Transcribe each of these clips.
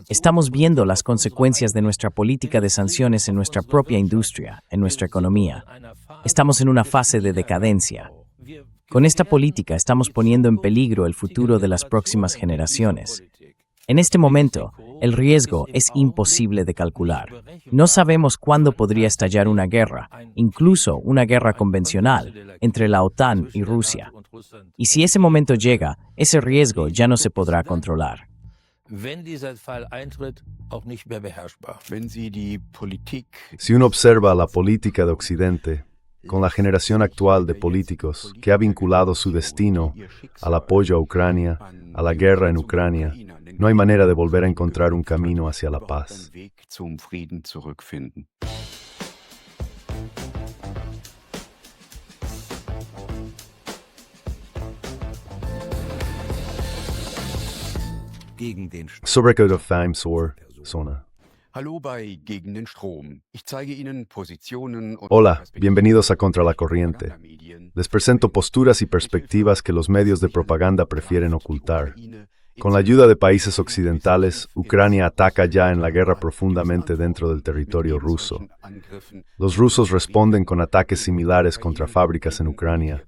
Estamos viendo las consecuencias de nuestra política de sanciones en nuestra propia industria, en nuestra economía. Estamos en una fase de decadencia. Con esta política estamos poniendo en peligro el futuro de las próximas generaciones. En este momento, el riesgo es imposible de calcular. No sabemos cuándo podría estallar una guerra, incluso una guerra convencional, entre la OTAN y Rusia. Y si ese momento llega, ese riesgo ya no se podrá controlar. Si uno observa la política de Occidente, con la generación actual de políticos que ha vinculado su destino al apoyo a Ucrania, a la guerra en Ucrania, no hay manera de volver a encontrar un camino hacia la paz. Sobre the Times or Zona. Hola, bienvenidos a Contra la Corriente. Les presento posturas y perspectivas que los medios de propaganda prefieren ocultar. Con la ayuda de países occidentales, Ucrania ataca ya en la guerra profundamente dentro del territorio ruso. Los rusos responden con ataques similares contra fábricas en Ucrania,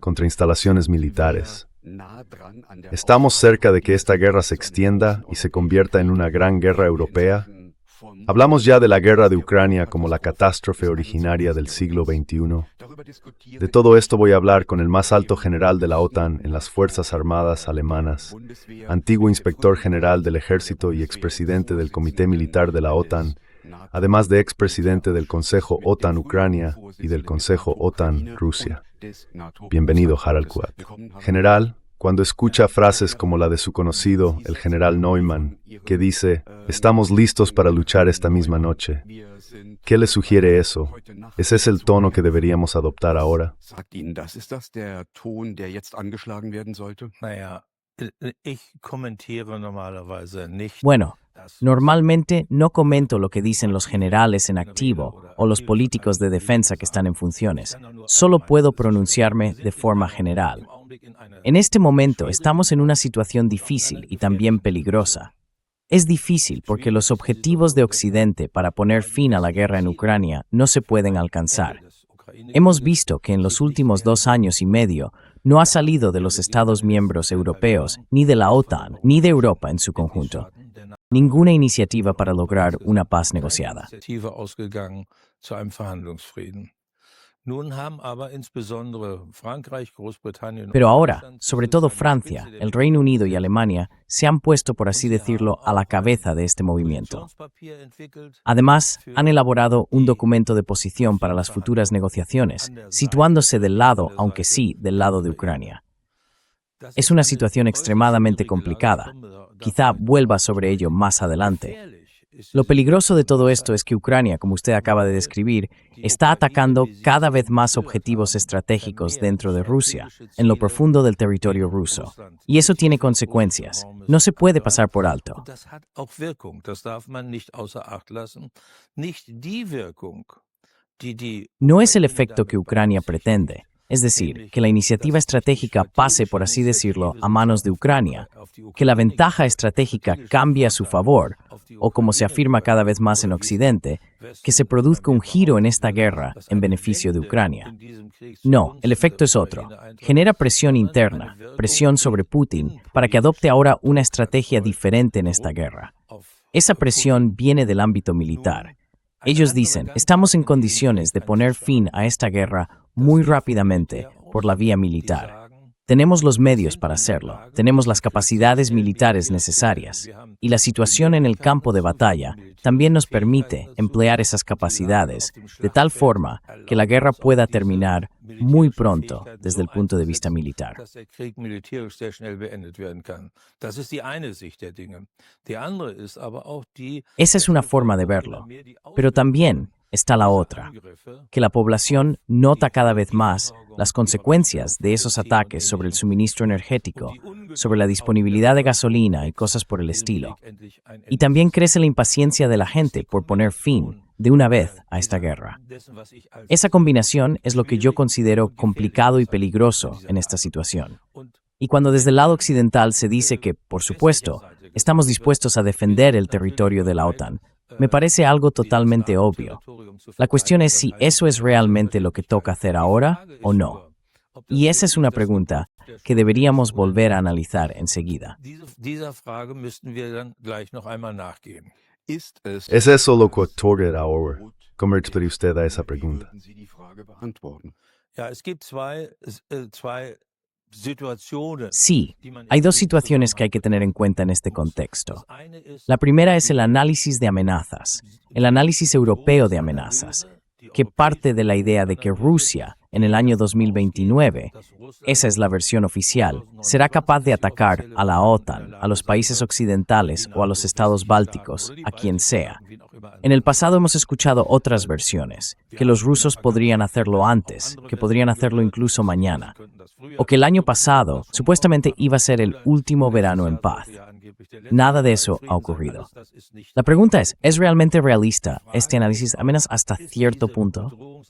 contra instalaciones militares. ¿Estamos cerca de que esta guerra se extienda y se convierta en una gran guerra europea? Hablamos ya de la guerra de Ucrania como la catástrofe originaria del siglo XXI. De todo esto voy a hablar con el más alto general de la OTAN en las Fuerzas Armadas alemanas, antiguo inspector general del Ejército y expresidente del Comité Militar de la OTAN, además de expresidente del Consejo OTAN-Ucrania y del Consejo OTAN-Rusia. Bienvenido, Harald Kuat. General, cuando escucha frases como la de su conocido, el general Neumann, que dice, «Estamos listos para luchar esta misma noche», ¿qué le sugiere eso? ¿Es ese el tono que deberíamos adoptar ahora? Bueno, normalmente no comento lo que dicen los generales en activo o los políticos de defensa que están en funciones. Solo puedo pronunciarme de forma general. En este momento estamos en una situación difícil y también peligrosa. Es difícil porque los objetivos de Occidente para poner fin a la guerra en Ucrania no se pueden alcanzar. Hemos visto que en los últimos 2 años y medio no ha salido de los Estados miembros europeos, ni de la OTAN, ni de Europa en su conjunto, ninguna iniciativa para lograr una paz negociada. Pero ahora, sobre todo Francia, el Reino Unido y Alemania se han puesto, por así decirlo, a la cabeza de este movimiento. Además, han elaborado un documento de posición para las futuras negociaciones, situándose del lado, aunque sí, del lado de Ucrania. Es una situación extremadamente complicada. Quizá vuelva sobre ello más adelante. Lo peligroso de todo esto es que Ucrania, como usted acaba de describir, está atacando cada vez más objetivos estratégicos dentro de Rusia, en lo profundo del territorio ruso. Y eso tiene consecuencias. No se puede pasar por alto. No es el efecto que Ucrania pretende. Es decir, que la iniciativa estratégica pase, por así decirlo, a manos de Ucrania, que la ventaja estratégica cambie a su favor, o como se afirma cada vez más en Occidente, que se produzca un giro en esta guerra en beneficio de Ucrania. No, el efecto es otro. Genera presión interna, presión sobre Putin, para que adopte ahora una estrategia diferente en esta guerra. Esa presión viene del ámbito militar. Ellos dicen, estamos en condiciones de poner fin a esta guerra muy rápidamente por la vía militar. Tenemos los medios para hacerlo, tenemos las capacidades militares necesarias, y la situación en el campo de batalla también nos permite emplear esas capacidades de tal forma que la guerra pueda terminar muy pronto desde el punto de vista militar. Esa es una forma de verlo, pero también está la otra, que la población nota cada vez más las consecuencias de esos ataques sobre el suministro energético, sobre la disponibilidad de gasolina y cosas por el estilo. Y también crece la impaciencia de la gente por poner fin, de una vez, a esta guerra. Esa combinación es lo que yo considero complicado y peligroso en esta situación. Y cuando desde el lado occidental se dice que, por supuesto, estamos dispuestos a defender el territorio de la OTAN, me parece algo totalmente obvio. La cuestión es si eso es realmente lo que toca hacer ahora o no. Y esa es una pregunta que deberíamos volver a analizar enseguida. ¿Es eso lo que otorga ahora? ¿Cómo responde usted a esa pregunta? Sí, hay dos situaciones que hay que tener en cuenta en este contexto. La primera es el análisis de amenazas, el análisis europeo de amenazas, que parte de la idea de que Rusia, en el año 2029, esa es la versión oficial, será capaz de atacar a la OTAN, a los países occidentales o a los estados bálticos, a quien sea. En el pasado hemos escuchado otras versiones, que los rusos podrían hacerlo antes, que podrían hacerlo incluso mañana, o que el año pasado supuestamente iba a ser el último verano en paz. Nada de eso ha ocurrido. La pregunta ¿es realmente realista este análisis, al menos hasta cierto punto?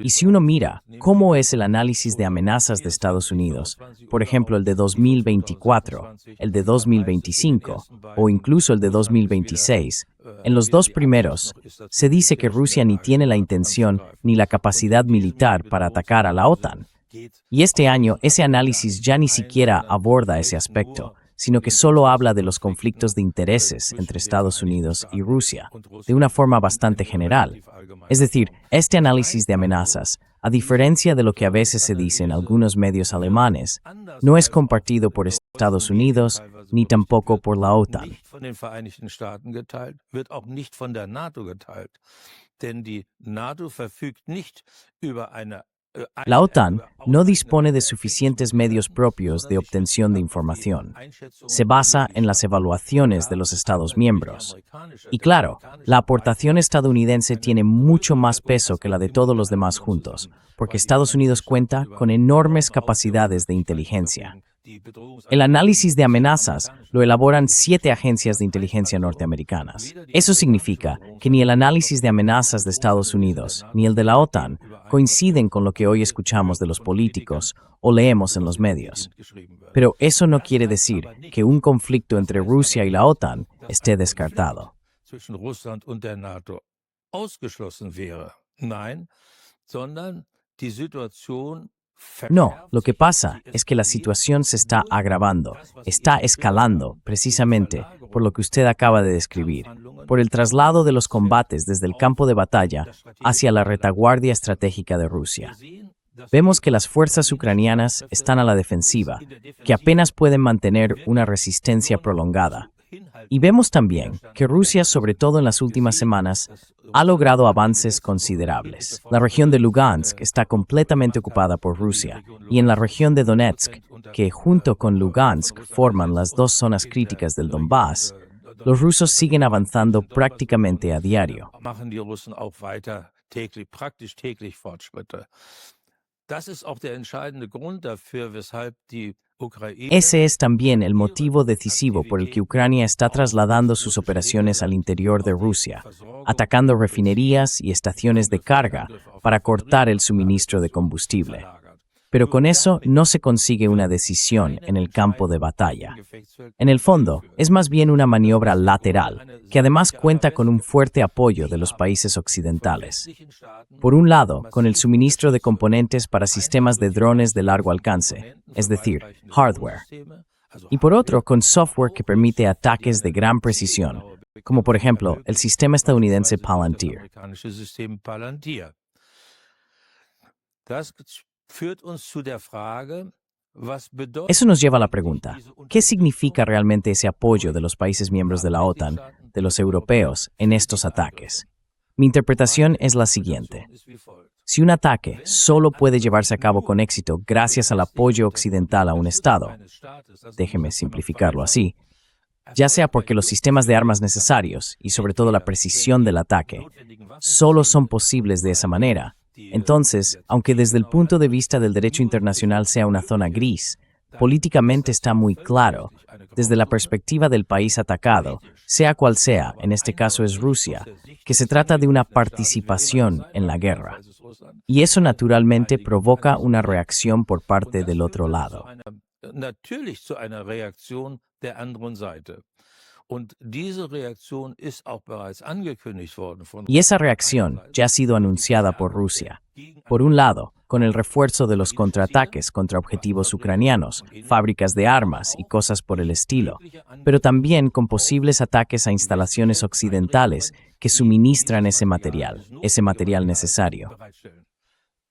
Y si uno mira cómo es el análisis de amenazas de Estados Unidos, por ejemplo el de 2024, el de 2025 o incluso el de 2026, en los dos primeros se dice que Rusia ni tiene la intención ni la capacidad militar para atacar a la OTAN. Y este año ese análisis ya ni siquiera aborda ese aspecto, sino que solo habla de los conflictos de intereses entre Estados Unidos y Rusia, de una forma bastante general. Es decir, este análisis de amenazas, a diferencia de lo que a veces se dice en algunos medios alemanes, no es compartido por Estados Unidos ni tampoco por la OTAN. La OTAN no dispone de suficientes medios propios de obtención de información. Se basa en las evaluaciones de los Estados miembros. Y claro, la aportación estadounidense tiene mucho más peso que la de todos los demás juntos, porque Estados Unidos cuenta con enormes capacidades de inteligencia. El análisis de amenazas lo elaboran 7 agencias de inteligencia norteamericanas. Eso significa que ni el análisis de amenazas de Estados Unidos ni el de la OTAN coinciden con lo que hoy escuchamos de los políticos o leemos en los medios. Pero eso no quiere decir que un conflicto entre Rusia y la OTAN esté descartado. No, lo que pasa es que la situación se está agravando, está escalando, precisamente por lo que usted acaba de describir, por el traslado de los combates desde el campo de batalla hacia la retaguardia estratégica de Rusia. Vemos que las fuerzas ucranianas están a la defensiva, que apenas pueden mantener una resistencia prolongada. Y vemos también que Rusia, sobre todo en las últimas semanas, ha logrado avances considerables. La región de Lugansk está completamente ocupada por Rusia, y en la región de Donetsk, que junto con Lugansk forman las dos zonas críticas del Donbass, los rusos siguen avanzando prácticamente a diario. Ese es también el motivo decisivo por el que Ucrania está trasladando sus operaciones al interior de Rusia, atacando refinerías y estaciones de carga para cortar el suministro de combustible. Pero con eso no se consigue una decisión en el campo de batalla. En el fondo, es más bien una maniobra lateral, que además cuenta con un fuerte apoyo de los países occidentales. Por un lado, con el suministro de componentes para sistemas de drones de largo alcance, es decir, hardware. Y por otro, con software que permite ataques de gran precisión, como por ejemplo el sistema estadounidense Palantir. Eso nos lleva a la pregunta, ¿qué significa realmente ese apoyo de los países miembros de la OTAN, de los europeos, en estos ataques? Mi interpretación es la siguiente. Si un ataque solo puede llevarse a cabo con éxito gracias al apoyo occidental a un Estado, déjeme simplificarlo así, ya sea porque los sistemas de armas necesarios y sobre todo la precisión del ataque solo son posibles de esa manera, entonces, aunque desde el punto de vista del derecho internacional sea una zona gris, políticamente está muy claro desde la perspectiva del país atacado, sea cual sea, en este caso es Rusia, que se trata de una participación en la guerra. Y eso naturalmente provoca una reacción por parte del otro lado. Natürlich zu einer Reaktion der anderen Seite. Und diese Reaktion ist auch bereits angekündigt worden von Y esa reacción ya ha sido anunciada por Rusia. Por un lado, con el refuerzo de los contraataques contra objetivos ucranianos, fábricas de armas y cosas por el estilo, pero también con posibles ataques a instalaciones occidentales que suministran ese material necesario.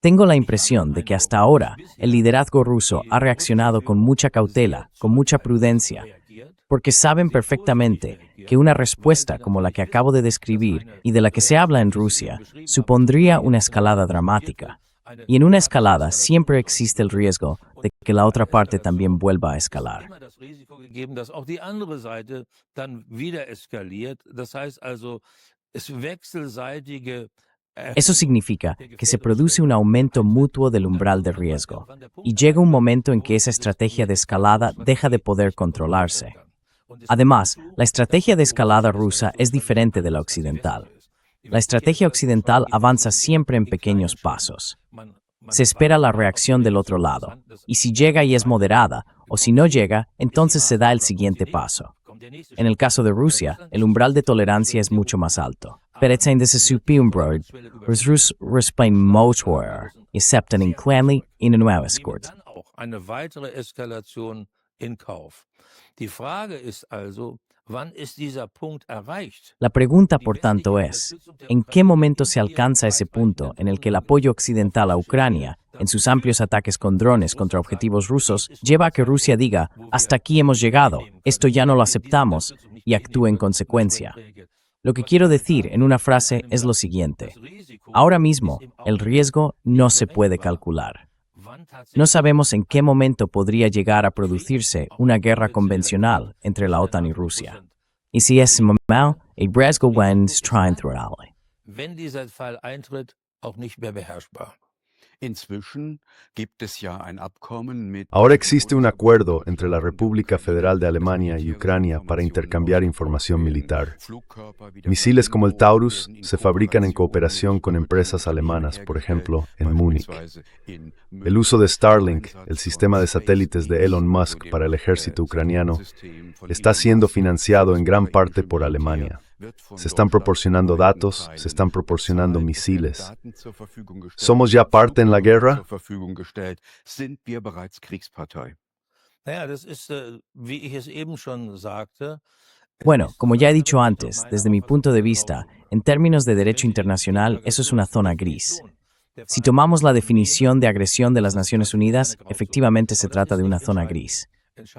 Tengo la impresión de que hasta ahora el liderazgo ruso ha reaccionado con mucha cautela, con mucha prudencia, porque saben perfectamente que una respuesta como la que acabo de describir y de la que se habla en Rusia supondría una escalada dramática. Y en una escalada siempre existe el riesgo de que la otra parte también vuelva a escalar. Eso significa que se produce un aumento mutuo del umbral de riesgo, y llega un momento en que esa estrategia de escalada deja de poder controlarse. Además, la estrategia de escalada rusa es diferente de la occidental. La estrategia occidental avanza siempre en pequeños pasos. Se espera la reacción del otro lado, y si llega y es moderada, o si no llega, entonces se da el siguiente paso. En el caso de Rusia, el umbral de tolerancia es mucho más alto. Перецень десе супимброд, Rus Ruspain Motor, excepten in Clanley in a nueva escort. Eine weitere Eskalation in Kauf. Die Frage ist also, wann ist dieser Punkt erreicht? La pregunta, por tanto, es, ¿en qué momento se alcanza ese punto en el que el apoyo occidental a Ucrania, en sus amplios ataques con drones contra objetivos rusos, lleva a que Rusia diga, hasta aquí hemos llegado, esto ya no lo aceptamos, y actúe en consecuencia? Lo que quiero decir en una frase es lo siguiente. Ahora mismo, el riesgo no se puede calcular. No sabemos en qué momento podría llegar a producirse una guerra convencional entre la OTAN y Rusia. Y si ese momento, el riesgo es transversal. Wenn dieser Fall eintritt, auch nicht mehr beherrschbar. Ahora existe un acuerdo entre la República Federal de Alemania y Ucrania para intercambiar información militar. Misiles como el Taurus se fabrican en cooperación con empresas alemanas, por ejemplo, en Múnich. El uso de Starlink, el sistema de satélites de Elon Musk para el ejército ucraniano, está siendo financiado en gran parte por Alemania. Se están proporcionando datos, se están proporcionando misiles. ¿Somos ya parte en la guerra? Naja, das ist, wie ich es eben schon sagte, Bueno, como ya he dicho antes, desde mi punto de vista, en términos de derecho internacional, eso es una zona gris. Si tomamos la definición de agresión de las Naciones Unidas, efectivamente se trata de una zona gris.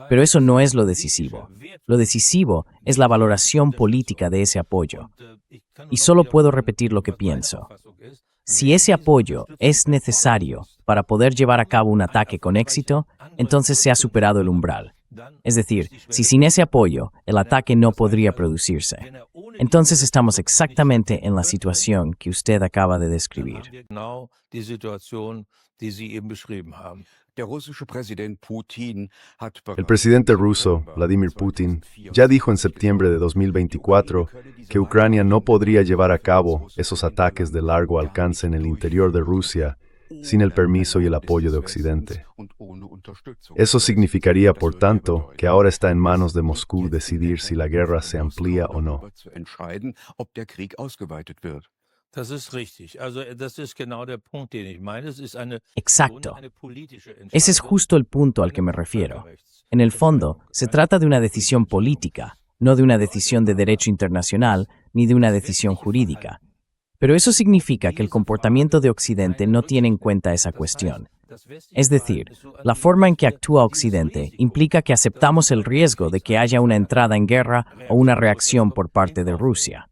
Pero eso no es lo decisivo. Lo decisivo es la valoración política de ese apoyo. Y solo puedo repetir lo que pienso. Si ese apoyo es necesario para poder llevar a cabo un ataque con éxito, entonces se ha superado el umbral. Es decir, si sin ese apoyo el ataque no podría producirse. Entonces estamos exactamente en la situación que usted acaba de describir. genau die Situation, die Sie eben beschrieben haben. El presidente ruso, Vladimir Putin, ya dijo en septiembre de 2024 que Ucrania no podría llevar a cabo esos ataques de largo alcance en el interior de Rusia sin el permiso y el apoyo de Occidente. Eso significaría, por tanto, que ahora está en manos de Moscú decidir si la guerra se amplía o no. Das ist richtig. Also das ist genau der Punkt, den ich meine. Es ist Exacto. eine politische Ese es justo el punto al que me refiero. En el fondo, se trata de una decisión política, no de una decisión de derecho internacional ni de una decisión jurídica. Pero eso significa que el comportamiento de Occidente no tiene en cuenta esa cuestión. Es decir, la forma en que actúa Occidente implica que aceptamos el riesgo de que haya una entrada en guerra o una reacción por parte de Rusia.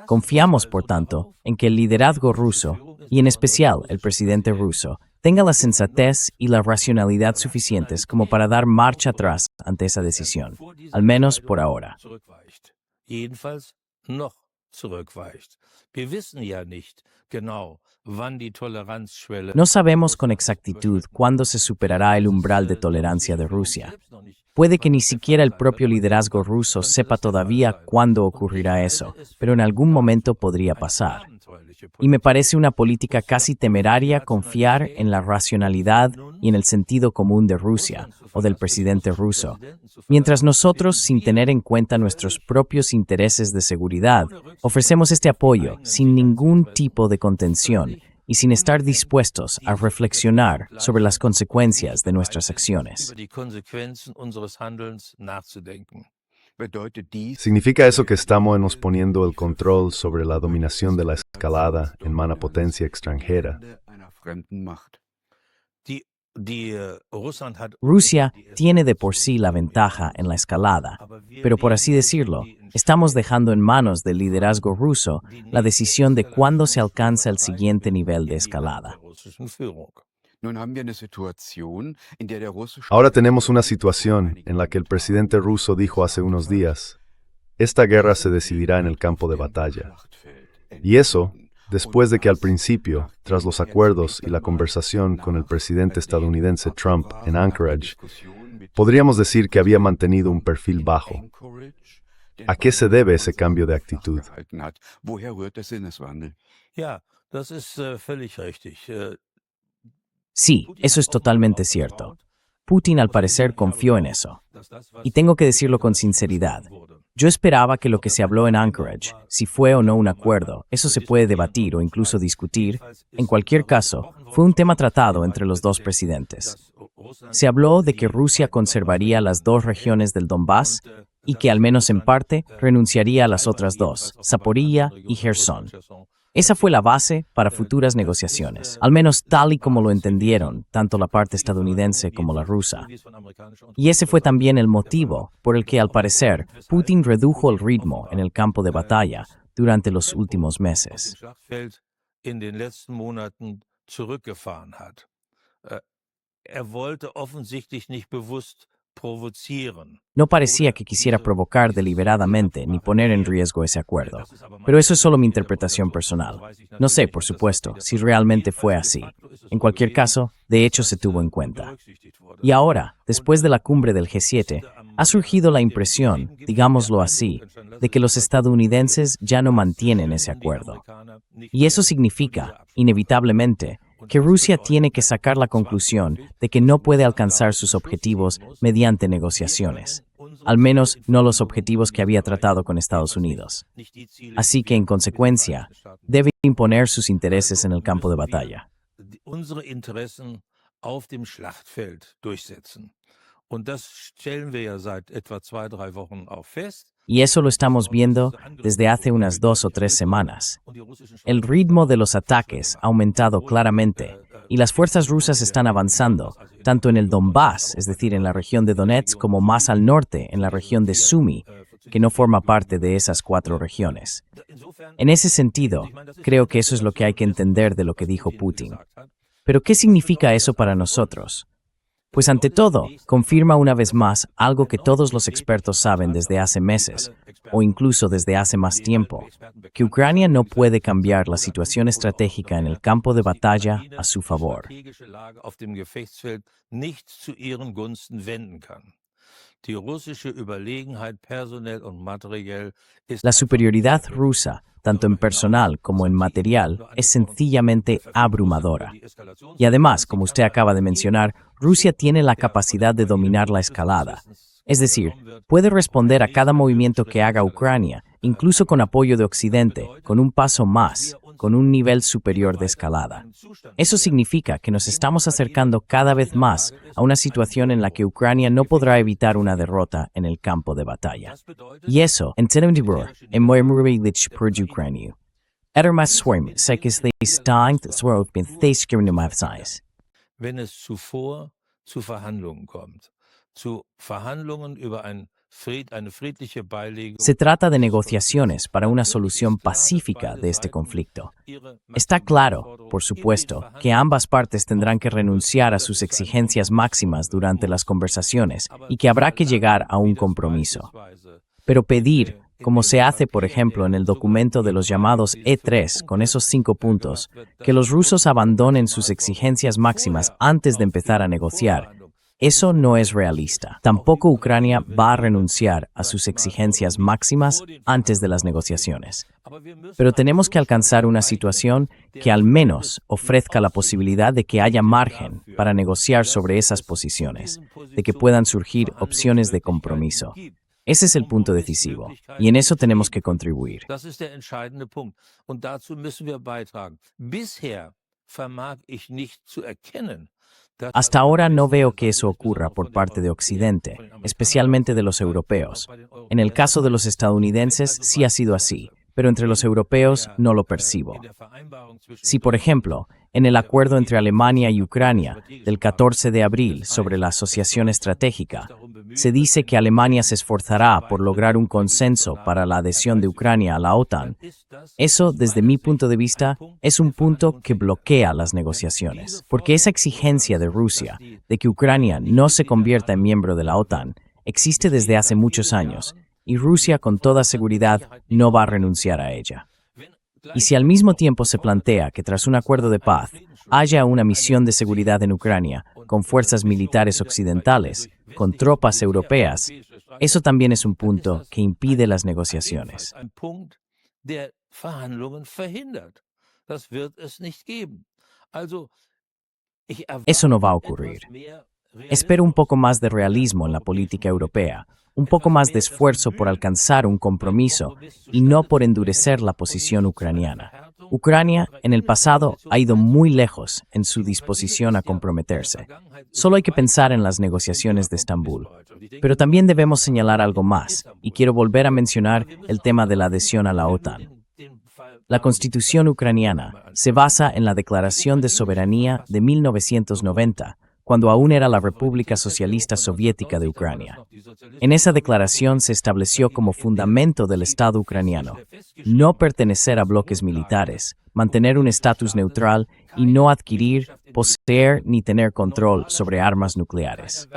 Confiamos, por tanto, en que el liderazgo ruso, y en especial el presidente ruso, tenga la sensatez y la racionalidad suficientes como para dar marcha atrás ante esa decisión, al menos por ahora. Jedenfalls noch zurückweicht. Wir wissen ja nicht genau, wann die Toleranzschwelle. No sabemos con exactitud cuándo se superará el umbral de tolerancia de Rusia. Puede que ni siquiera el propio liderazgo ruso sepa todavía cuándo ocurrirá eso, pero en algún momento podría pasar. Y me parece una política casi temeraria confiar en la racionalidad y en el sentido común de Rusia o del presidente ruso, mientras nosotros, sin tener en cuenta nuestros propios intereses de seguridad, ofrecemos este apoyo sin ningún tipo de contención y sin estar dispuestos a reflexionar sobre las consecuencias de nuestras acciones. Über die Konsequenzen unseres Handelns nachzudenken. ¿Significa eso que estamos poniendo el control sobre la dominación de la escalada en mano potencia extranjera? Russland hat Rusia tiene de por sí la ventaja en la escalada, pero por así decirlo, estamos dejando en manos del liderazgo ruso la decisión de cuándo se alcanza el siguiente nivel de escalada. Ahora tenemos una situación en la que el presidente ruso dijo hace unos días, esta guerra se decidirá en el campo de batalla. Y eso, después de que al principio, tras los acuerdos y la conversación con el presidente estadounidense Trump en Anchorage, podríamos decir que había mantenido un perfil bajo. ¿A qué se debe ese cambio de actitud? Ja, das ist völlig richtig. Sí, eso es totalmente cierto. Putin al parecer confió en eso. Y tengo que decirlo con sinceridad. Yo esperaba que lo que se habló en Anchorage, si fue o no un acuerdo, eso se puede debatir o incluso discutir. En cualquier caso, fue un tema tratado entre los dos presidentes. Se habló de que Rusia conservaría las dos regiones del Donbass y que al menos en parte renunciaría a las otras dos, Zaporilla y Gerson. Esa fue la base para futuras negociaciones, al menos tal y como lo entendieron tanto la parte estadounidense como la rusa. Y ese fue también el motivo por el que, al parecer, Putin redujo el ritmo en el campo de batalla durante los últimos meses. In den letzten Monaten zurückgefahren hat. Wollte offensichtlich nicht bewusst provozieren. No parecía que quisiera provocar deliberadamente ni poner en riesgo ese acuerdo. Pero eso es solo mi interpretación personal. No sé, por supuesto, si realmente fue así. En cualquier caso, de hecho se tuvo en cuenta. Y ahora, después de la cumbre del G7, ha surgido la impresión, digámoslo así, de que los estadounidenses ya no mantienen ese acuerdo. Y eso significa, inevitablemente, que Rusia tiene que sacar la conclusión de que no puede alcanzar sus objetivos mediante negociaciones, al menos no los objetivos que había tratado con Estados Unidos. Así que, en consecuencia, debe imponer sus intereses en el campo de batalla. Unsere Interessen auf dem Schlachtfeld durchsetzen. Und das stellen wir ja seit etwa 2-3 Wochen auch fest. Y eso lo estamos viendo desde hace unas 2 o 3 semanas. El ritmo de los ataques ha aumentado claramente y las fuerzas rusas están avanzando, tanto en el Donbass, es decir, en la región de Donetsk, como más al norte, en la región de Sumy, que no forma parte de esas 4 regiones. En ese sentido, creo que eso es lo que hay que entender de lo que dijo Putin. Pero, ¿qué significa eso para nosotros? Pues ante todo, confirma una vez más algo que todos los expertos saben desde hace meses, o incluso desde hace más tiempo, que Ucrania no puede cambiar la situación estratégica en el campo de batalla a su favor. La superioridad rusa, tanto en personal como en material, es sencillamente abrumadora. Y además, como usted acaba de mencionar, Rusia tiene la capacidad de dominar la escalada. Es decir, puede responder a cada movimiento que haga Ucrania, incluso con apoyo de Occidente, con un paso más, con un nivel superior de escalada. Eso significa que nos estamos acercando cada vez más a una situación en la que Ucrania no podrá evitar una derrota en el campo de batalla. Y eso, en términos de movilidad por Ucrania. Más swim, sé que es distinct sword bin theisgrimnumavsize. Wenn es zuvor zu Verhandlungen kommt, zu Verhandlungen über eine friedliche Beilegung. Se trata de negociaciones para una solución pacífica de este conflicto. Está claro, por supuesto, que ambas partes tendrán que renunciar a sus exigencias máximas durante las conversaciones y que habrá que llegar a un compromiso. Pero pedir como se hace, por ejemplo, en el documento de los llamados E3, con esos 5 puntos, que los rusos abandonen sus exigencias máximas antes de empezar a negociar. Eso no es realista. Tampoco Ucrania va a renunciar a sus exigencias máximas antes de las negociaciones. Pero tenemos que alcanzar una situación que al menos ofrezca la posibilidad de que haya margen para negociar sobre esas posiciones, de que puedan surgir opciones de compromiso. Ese es el punto decisivo, y en eso tenemos que contribuir. Das ist der entscheidende Punkt. Und dazu müssen wir beitragen. Bisher vermag ich nicht zu erkennen. Hasta ahora no veo que eso ocurra por parte de Occidente, especialmente de los europeos. En el caso de los estadounidenses sí ha sido así, pero entre los europeos no lo percibo. Si, por ejemplo, en el acuerdo entre Alemania y Ucrania del 14 de abril sobre la asociación estratégica, se dice que Alemania se esforzará por lograr un consenso para la adhesión de Ucrania a la OTAN, eso, desde mi punto de vista, es un punto que bloquea las negociaciones, porque esa exigencia de Rusia de que Ucrania no se convierta en miembro de la OTAN existe desde hace muchos años, y Rusia con toda seguridad no va a renunciar a ella. Y si al mismo tiempo se plantea que tras un acuerdo de paz haya una misión de seguridad en Ucrania con fuerzas militares occidentales, con tropas europeas, eso también es un punto que impide las negociaciones. Eso no va a ocurrir. Espero un poco más de realismo en la política europea, un poco más de esfuerzo por alcanzar un compromiso y no por endurecer la posición ucraniana. Ucrania, en el pasado, ha ido muy lejos en su disposición a comprometerse. Solo hay que pensar en las negociaciones de Estambul. Pero también debemos señalar algo más, y quiero volver a mencionar el tema de la adhesión a la OTAN. La Constitución ucraniana se basa en la Declaración de Soberanía de 1990, cuando aún era la República Socialista Soviética de Ucrania. En esa declaración se estableció como fundamento del Estado ucraniano no pertenecer a bloques militares, mantener un estatus neutral y no adquirir, poseer ni tener control sobre armas nucleares.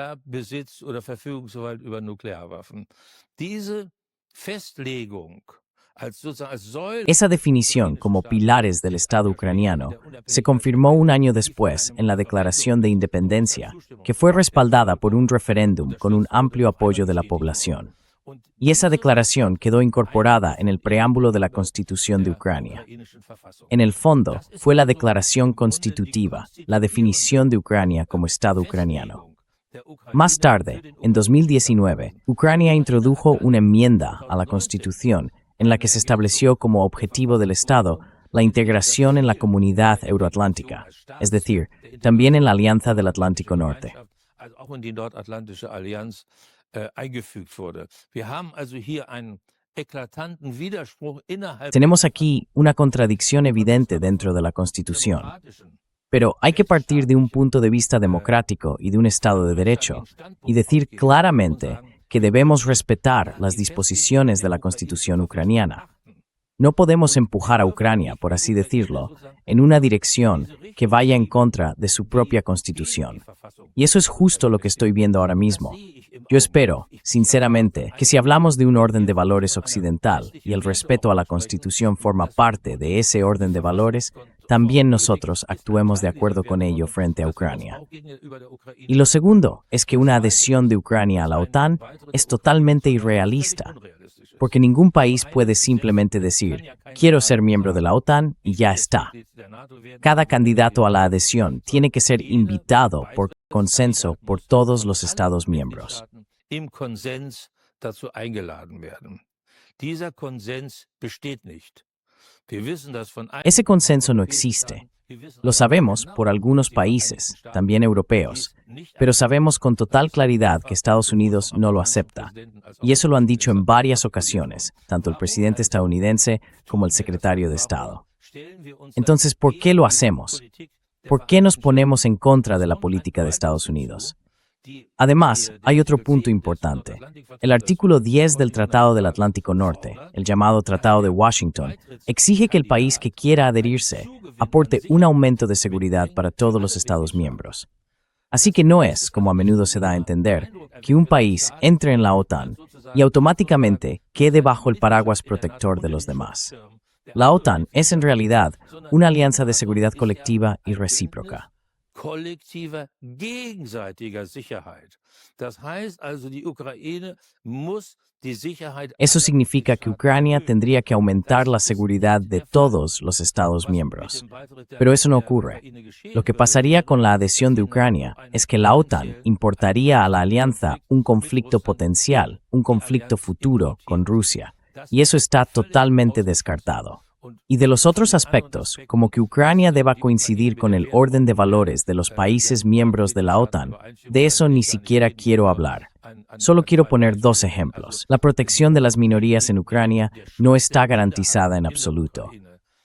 Esa definición como pilares del Estado ucraniano se confirmó un año después en la Declaración de Independencia, que fue respaldada por un referéndum con un amplio apoyo de la población. Y esa declaración quedó incorporada en el preámbulo de la Constitución de Ucrania. En el fondo, fue la declaración constitutiva, la definición de Ucrania como Estado ucraniano. Más tarde, en 2019, Ucrania introdujo una enmienda a la Constitución en la que se estableció como objetivo del Estado la integración en la comunidad euroatlántica, es decir, también en la Alianza del Atlántico Norte. Tenemos aquí una contradicción evidente dentro de la Constitución, pero hay que partir de un punto de vista democrático y de un Estado de Derecho, y decir claramente que debemos respetar las disposiciones de la Constitución ucraniana. No podemos empujar a Ucrania, por así decirlo, en una dirección que vaya en contra de su propia Constitución. Y eso es justo lo que estoy viendo ahora mismo. Yo espero, sinceramente, que si hablamos de un orden de valores occidental y el respeto a la Constitución forma parte de ese orden de valores, también nosotros actuemos de acuerdo con ello frente a Ucrania. Y lo segundo es que una adhesión de Ucrania a la OTAN es totalmente irrealista, porque ningún país puede simplemente decir, quiero ser miembro de la OTAN y ya está. Cada candidato a la adhesión tiene que ser invitado por consenso por todos los Estados miembros. Ese consenso no existe. Lo sabemos por algunos países, también europeos, pero sabemos con total claridad que Estados Unidos no lo acepta. Y eso lo han dicho en varias ocasiones, tanto el presidente estadounidense como el secretario de Estado. Entonces, ¿por qué lo hacemos? ¿Por qué nos ponemos en contra de la política de Estados Unidos? Además, hay otro punto importante. El artículo 10 del Tratado del Atlántico Norte, el llamado Tratado de Washington, exige que el país que quiera adherirse aporte un aumento de seguridad para todos los Estados miembros. Así que no es, como a menudo se da a entender, que un país entre en la OTAN y automáticamente quede bajo el paraguas protector de los demás. La OTAN es en realidad una alianza de seguridad colectiva y recíproca. Kollektiver gegenseitiger Sicherheit. Das heißt also, die Ukraine muss die Sicherheit. Eso significa que Ucrania tendría que aumentar la seguridad de todos los Estados miembros. Pero eso no ocurre. Lo que pasaría con la adhesión de Ucrania es que la OTAN importaría a la alianza un conflicto potencial, un conflicto futuro con Rusia. Y eso está totalmente descartado. Y de los otros aspectos, como que Ucrania deba coincidir con el orden de valores de los países miembros de la OTAN, de eso ni siquiera quiero hablar. Solo quiero poner 2 ejemplos. La protección de las minorías en Ucrania no está garantizada en absoluto.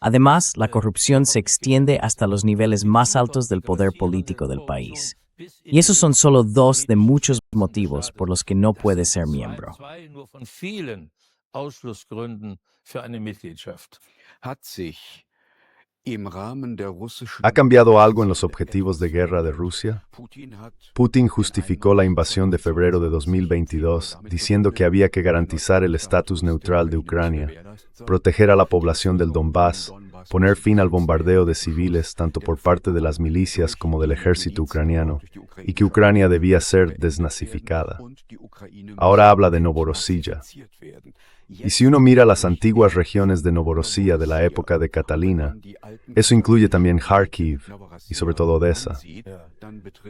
Además, la corrupción se extiende hasta los niveles más altos del poder político del país. Y esos son solo 2 de muchos motivos por los que no puede ser miembro. ¿Ha cambiado algo en los objetivos de guerra de Rusia? Putin justificó la invasión de febrero de 2022 diciendo que había que garantizar el estatus neutral de Ucrania, proteger a la población del Donbass, poner fin al bombardeo de civiles tanto por parte de las milicias como del ejército ucraniano, y que Ucrania debía ser desnazificada. Ahora habla de Novorossiya. Y si uno mira las antiguas regiones de Novorossiya de la época de Catalina, eso incluye también Kharkiv y sobre todo Odessa.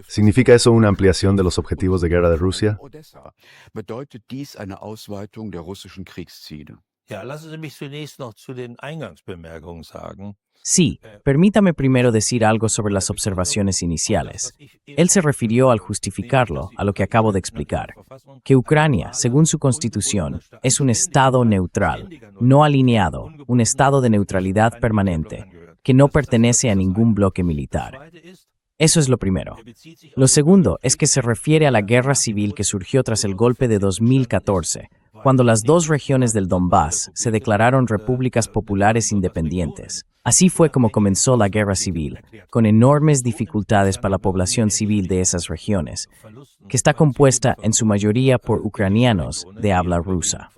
¿Significa eso una ampliación de los objetivos de guerra de Rusia? Ja, lassen Sie mich zunächst noch zu den Eingangsbemerkungen sagen. Sí, permítame primero decir algo sobre las observaciones iniciales. Él se refirió al justificarlo a lo que acabo de explicar, que Ucrania, según su constitución, es un estado neutral, no alineado, un estado de neutralidad permanente, que no pertenece a ningún bloque militar. Eso es lo primero. Lo segundo es que se refiere a la guerra civil que surgió tras el golpe de 2014, cuando las 2 regiones del Donbass se declararon repúblicas populares independientes. Así fue como comenzó la guerra civil, con enormes dificultades para la población civil de esas regiones, que está compuesta en su mayoría por ucranianos de habla rusa.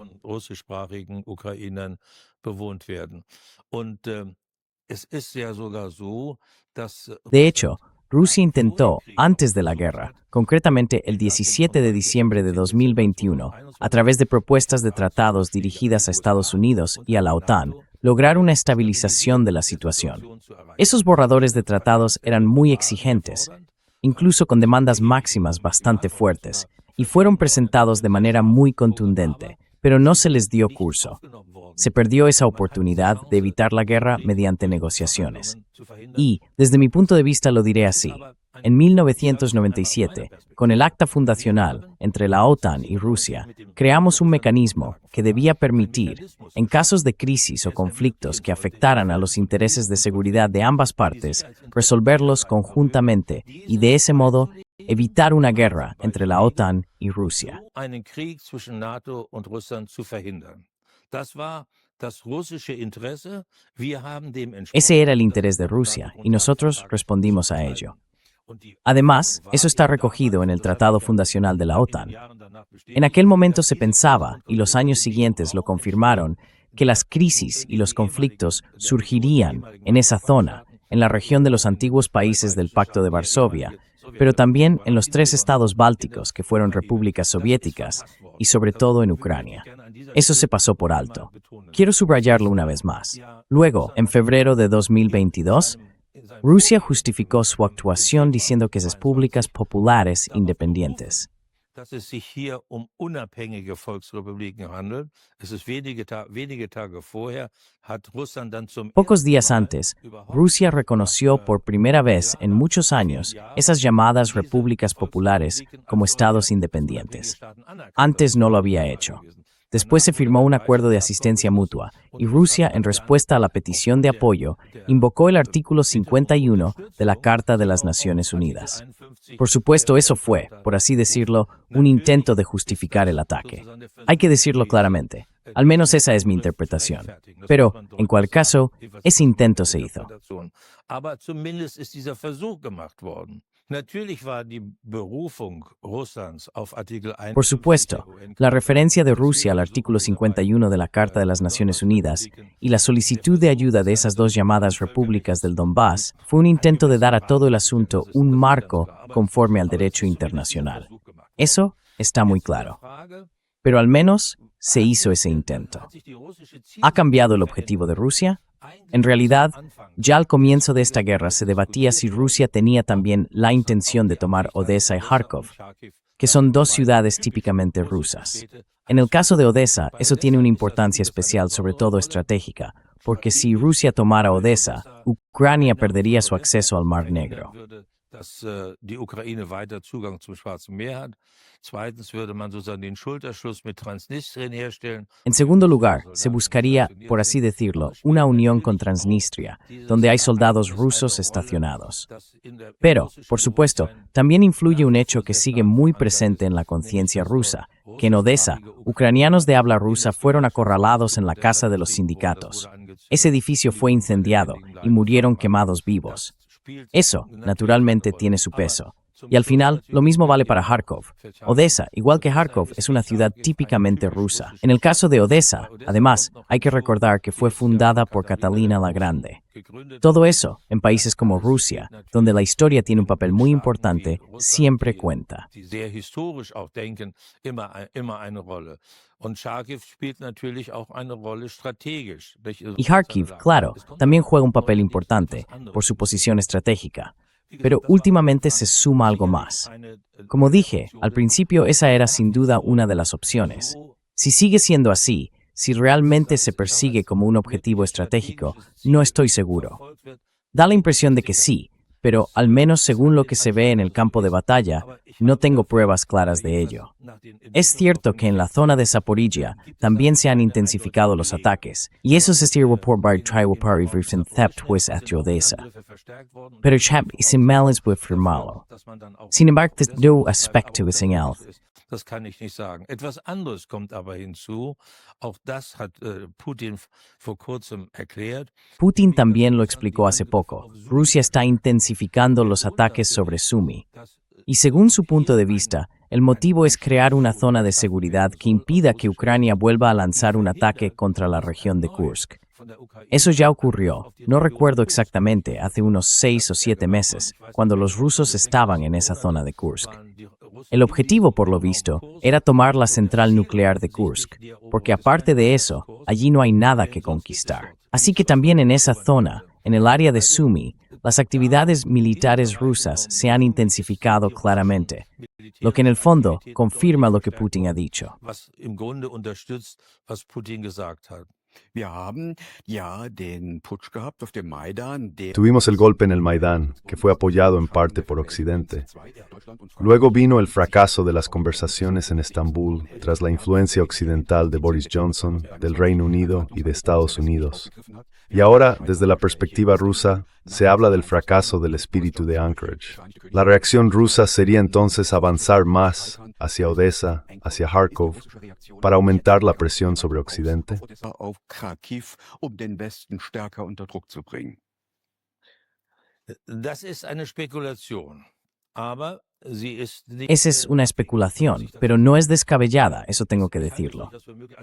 De hecho, Rusia intentó, antes de la guerra, concretamente el 17 de diciembre de 2021, a través de propuestas de tratados dirigidas a Estados Unidos y a la OTAN, lograr una estabilización de la situación. Esos borradores de tratados eran muy exigentes, incluso con demandas máximas bastante fuertes, y fueron presentados de manera muy contundente, pero no se les dio curso. Se perdió esa oportunidad de evitar la guerra mediante negociaciones. Y, desde mi punto de vista, lo diré así. En 1997, con el acta fundacional entre la OTAN y Rusia, creamos un mecanismo que debía permitir, en casos de crisis o conflictos que afectaran a los intereses de seguridad de ambas partes, resolverlos conjuntamente y, de ese modo, evitar una guerra entre la OTAN y Rusia. Ese era el interés de Rusia y nosotros respondimos a ello. Además, eso está recogido en el Tratado Fundacional de la OTAN. En aquel momento se pensaba, y los años siguientes lo confirmaron, que las crisis y los conflictos surgirían en esa zona, en la región de los antiguos países del Pacto de Varsovia, pero también en los 3 estados bálticos que fueron repúblicas soviéticas y sobre todo en Ucrania. Eso se pasó por alto. Quiero subrayarlo una vez más. Luego, en febrero de 2022, Rusia justificó su actuación diciendo que esas repúblicas populares independientes. Pocos días antes, Rusia reconoció por primera vez en muchos años esas llamadas repúblicas populares como estados independientes. Antes no lo había hecho. Después se firmó un acuerdo de asistencia mutua y Rusia, en respuesta a la petición de apoyo, invocó el artículo 51 de la Carta de las Naciones Unidas. Por supuesto, eso fue, por así decirlo, un intento de justificar el ataque. Hay que decirlo claramente. Al menos esa es mi interpretación. Pero, en cualquier caso, ese intento se hizo. Aber zumindest ist dieser Versuch gemacht worden. Natürlich war die Berufung Russlands auf Artikel 1. Por supuesto, la referencia de Rusia al artículo 51 de la Carta de las Naciones Unidas y la solicitud de ayuda de esas dos llamadas repúblicas del Donbass fue un intento de dar a todo el asunto un marco conforme al derecho internacional. Eso está muy claro. Pero al menos se hizo ese intento. ¿Ha cambiado el objetivo de Rusia? En realidad, ya al comienzo de esta guerra se debatía si Rusia tenía también la intención de tomar Odessa y Kharkov, que son dos ciudades típicamente rusas. En el caso de Odessa, eso tiene una importancia especial, sobre todo estratégica, porque si Rusia tomara Odessa, Ucrania perdería su acceso al Mar Negro. Dass die Ukraine weiter Zugang zum Schwarzen Meer hat. Zweitens würde man sozusagen den Schulterschluss mit Transnistrien herstellen. En segundo lugar, se buscaría, por así decirlo, una unión con Transnistria, donde hay soldados rusos estacionados. Pero, por supuesto, también influye un hecho que sigue muy presente en la conciencia rusa, que en Odessa, ucranianos de habla rusa fueron acorralados en la casa de los sindicatos. Ese edificio fue incendiado y murieron quemados vivos. Eso, naturalmente, tiene su peso. Y al final, lo mismo vale para Kharkov. Odessa, igual que Kharkov, es una ciudad típicamente rusa. En el caso de Odessa, además, hay que recordar que fue fundada por Catalina la Grande. Todo eso, en países como Rusia, donde la historia tiene un papel muy importante, siempre cuenta. Und Charkiw spielt natürlich auch eine Rolle strategisch. Y Kharkiv, claro, también juega un papel importante por su posición estratégica. Pero últimamente se suma algo más. Como dije, al principio esa era sin duda una de las opciones. Si sigue siendo así, si realmente se persigue como un objetivo estratégico, no estoy seguro. Da la impresión de que sí, pero al menos según lo que se ve en el campo de batalla, no tengo pruebas claras de ello. Es cierto que en la zona de Zaporizhia también se han intensificado los ataques, y eso se still report by Triwapari Vrifsen Thept Wis at Odessa. Pero chap isim malis befirmalo. Sin embargo, das no aspecto ising alth. Das kann ich nicht sagen. Etwas anderes kommt aber hinzu. Auch das hat Putin vor kurzem erklärt. Putin también lo explicó hace poco. Rusia está intensificando los ataques sobre Sumy. Y según su punto de vista, el motivo es crear una zona de seguridad que impida que Ucrania vuelva a lanzar un ataque contra la región de Kursk. Eso ya ocurrió, no recuerdo exactamente, hace unos 6 o 7 meses, cuando los rusos estaban en esa zona de Kursk. El objetivo, por lo visto, era tomar la central nuclear de Kursk, porque aparte de eso, allí no hay nada que conquistar. Así que también en esa zona, en el área de Sumy, las actividades militares rusas se han intensificado claramente, lo que en el fondo confirma lo que Putin ha dicho. Was im Grunde unterstützt, was Putin gesagt hat. Wir haben ja den Putsch gehabt auf dem Maidan. Tuvimos el golpe en el Maidán, que fue apoyado en parte por Occidente. Luego vino el fracaso de las conversaciones en Estambul tras la influencia occidental de Boris Johnson, del Reino Unido y de Estados Unidos. Y ahora, desde la perspectiva rusa, se habla del fracaso del espíritu de Anchorage. La reacción rusa sería entonces avanzar más hacia Odessa, hacia Kharkov, para aumentar la presión sobre Occidente. Auf Kharkiv, den Westen stärker unter Druck zu bringen. Das ist eine Spekulation. Aber sie ist nicht, Esa es una especulación, pero no es descabellada, eso tengo que decirlo.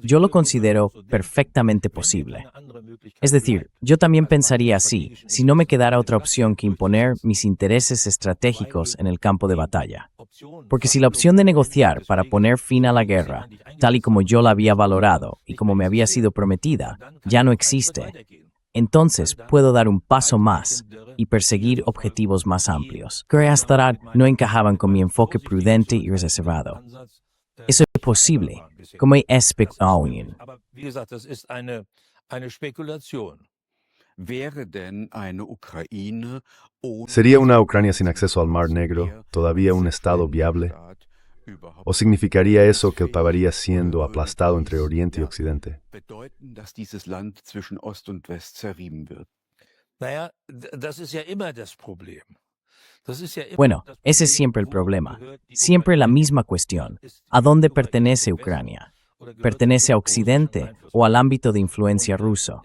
Yo lo considero perfectamente posible. Es decir, yo también pensaría así, si no me quedara otra opción que imponer mis intereses estratégicos en el campo de batalla. Porque si la opción de negociar para poner fin a la guerra, tal y como yo la había valorado y como me había sido prometida, ya no existe, entonces puedo dar un paso más y perseguir objetivos más amplios, que hasta ahora no encajaban con mi enfoque prudente y reservado. Eso es posible, como Especulación. aber wie gesagt, das ist eine Spekulation. Wäre denn eine Ukraine ohne ¿Sería una Ucrania sin acceso al Mar Negro todavía un estado viable? ¿O significaría eso que acabaría siendo aplastado entre Oriente y Occidente? bedeuten, dass dieses Land zwischen Ost und West zerrieben wird? Naja, das ist ja immer das Problem. Das ist ja immer Bueno, das ese es Problem, siempre el wo problema. gehört die Siempre la Ukraine misma cuestión. ¿A dónde pertenece Ucrania? pertenece a Occidente o al ámbito de influencia ruso.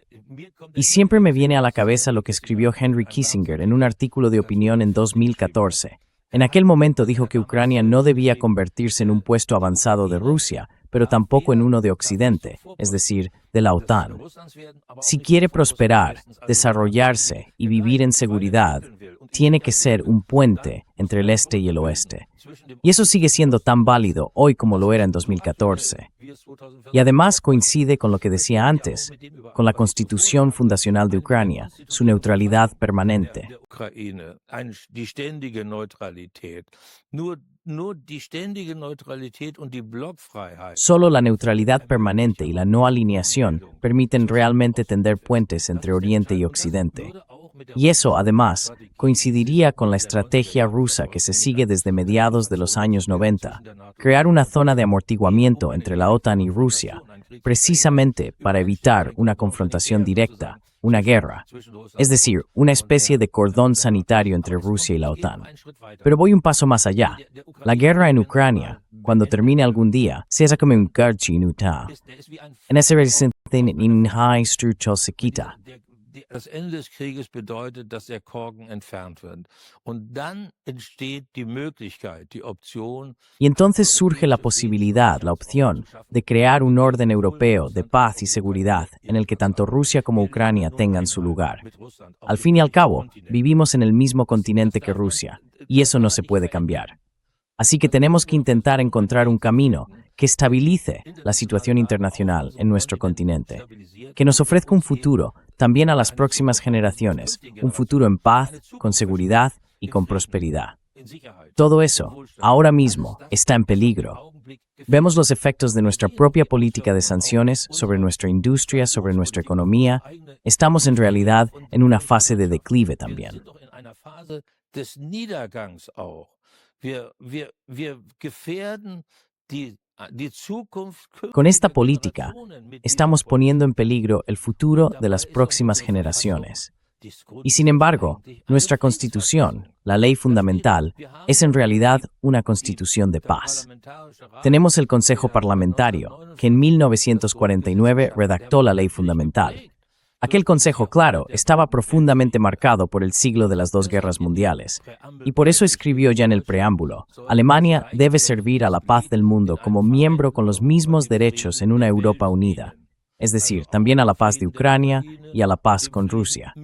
Y siempre me viene a la cabeza lo que escribió Henry Kissinger en un artículo de opinión en 2014. En aquel momento dijo que Ucrania no debía convertirse en un puesto avanzado de Rusia, pero tampoco en uno de Occidente, es decir, de la OTAN. Si quiere prosperar, desarrollarse y vivir en seguridad, tiene que ser un puente entre el este y el oeste. Y eso sigue siendo tan válido hoy como lo era en 2014. Y además coincide con lo que decía antes, con la Constitución Fundacional de Ucrania, su neutralidad permanente. Die ständige Neutralität. Nur die ständige Neutralität und die Blockfreiheit. Solo la neutralidad permanente y la no alineación permiten realmente tender puentes entre Oriente y Occidente. Y eso, además, coincidiría con la estrategia rusa que se sigue desde mediados de los años 90, crear una zona de amortiguamiento entre la OTAN y Rusia, precisamente para evitar una confrontación directa, una guerra, es decir, una especie de cordón sanitario entre Rusia y la OTAN. Pero voy un paso más allá. La guerra en Ucrania, cuando termine algún día, será como un garchinuta. En ese resistente in high structure se quita. Das Ende des Krieges bedeutet, dass der Korken entfernt wird. Und dann entsteht die Möglichkeit, die Option. Y entonces surge la posibilidad, la opción, de crear un orden europeo de paz y seguridad en el que tanto Rusia como Ucrania tengan su lugar. Al fin y al cabo, vivimos en el mismo continente que Rusia, y eso no se puede cambiar. Así que tenemos que intentar encontrar un camino que estabilice la situación internacional en nuestro continente, que nos ofrezca un futuro también a las próximas generaciones, un futuro en paz, con seguridad y con prosperidad. Todo eso, ahora mismo, está en peligro. Vemos los efectos de nuestra propia política de sanciones sobre nuestra industria, sobre nuestra economía. Estamos en realidad en una fase de declive también. Con esta política, estamos poniendo en peligro el futuro de las próximas generaciones. Y sin embargo, nuestra Constitución, la ley fundamental, es en realidad una Constitución de paz. Tenemos el Consejo Parlamentario, que en 1949 redactó la ley fundamental. Aquel consejo, claro, estaba profundamente marcado por el siglo de las dos guerras mundiales, y por eso escribió ya en el preámbulo: Alemania debe servir a la paz del mundo como miembro con los mismos derechos en una Europa unida, es decir, también a la paz de Ucrania y a la paz con Rusia.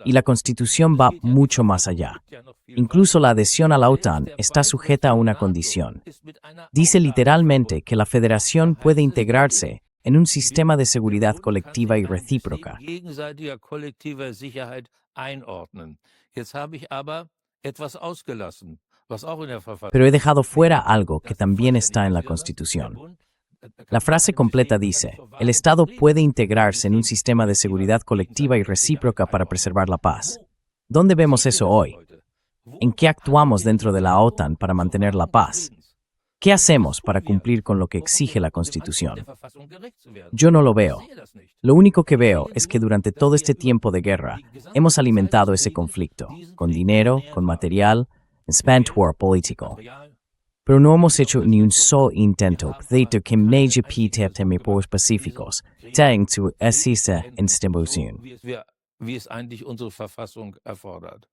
Y la Constitución va mucho más allá. Incluso la adhesión a la OTAN está sujeta a una condición. Dice literalmente que la Federación puede integrarse en un sistema de seguridad colectiva y recíproca. Pero he dejado fuera algo que también está en la Constitución. La frase completa dice: el Estado puede integrarse en un sistema de seguridad colectiva y recíproca para preservar la paz. ¿Dónde vemos eso hoy? ¿En qué actuamos dentro de la OTAN para mantener la paz? ¿Qué hacemos para cumplir con lo que exige la Constitución? Yo no lo veo. Lo único que veo es que durante todo este tiempo de guerra hemos alimentado ese conflicto, con dinero, con material, en spent war político. Pero no hemos hecho ni un solo intento de que por pacíficos tengan su esa institución. Wie es eigentlich unsere Verfassung erfordert.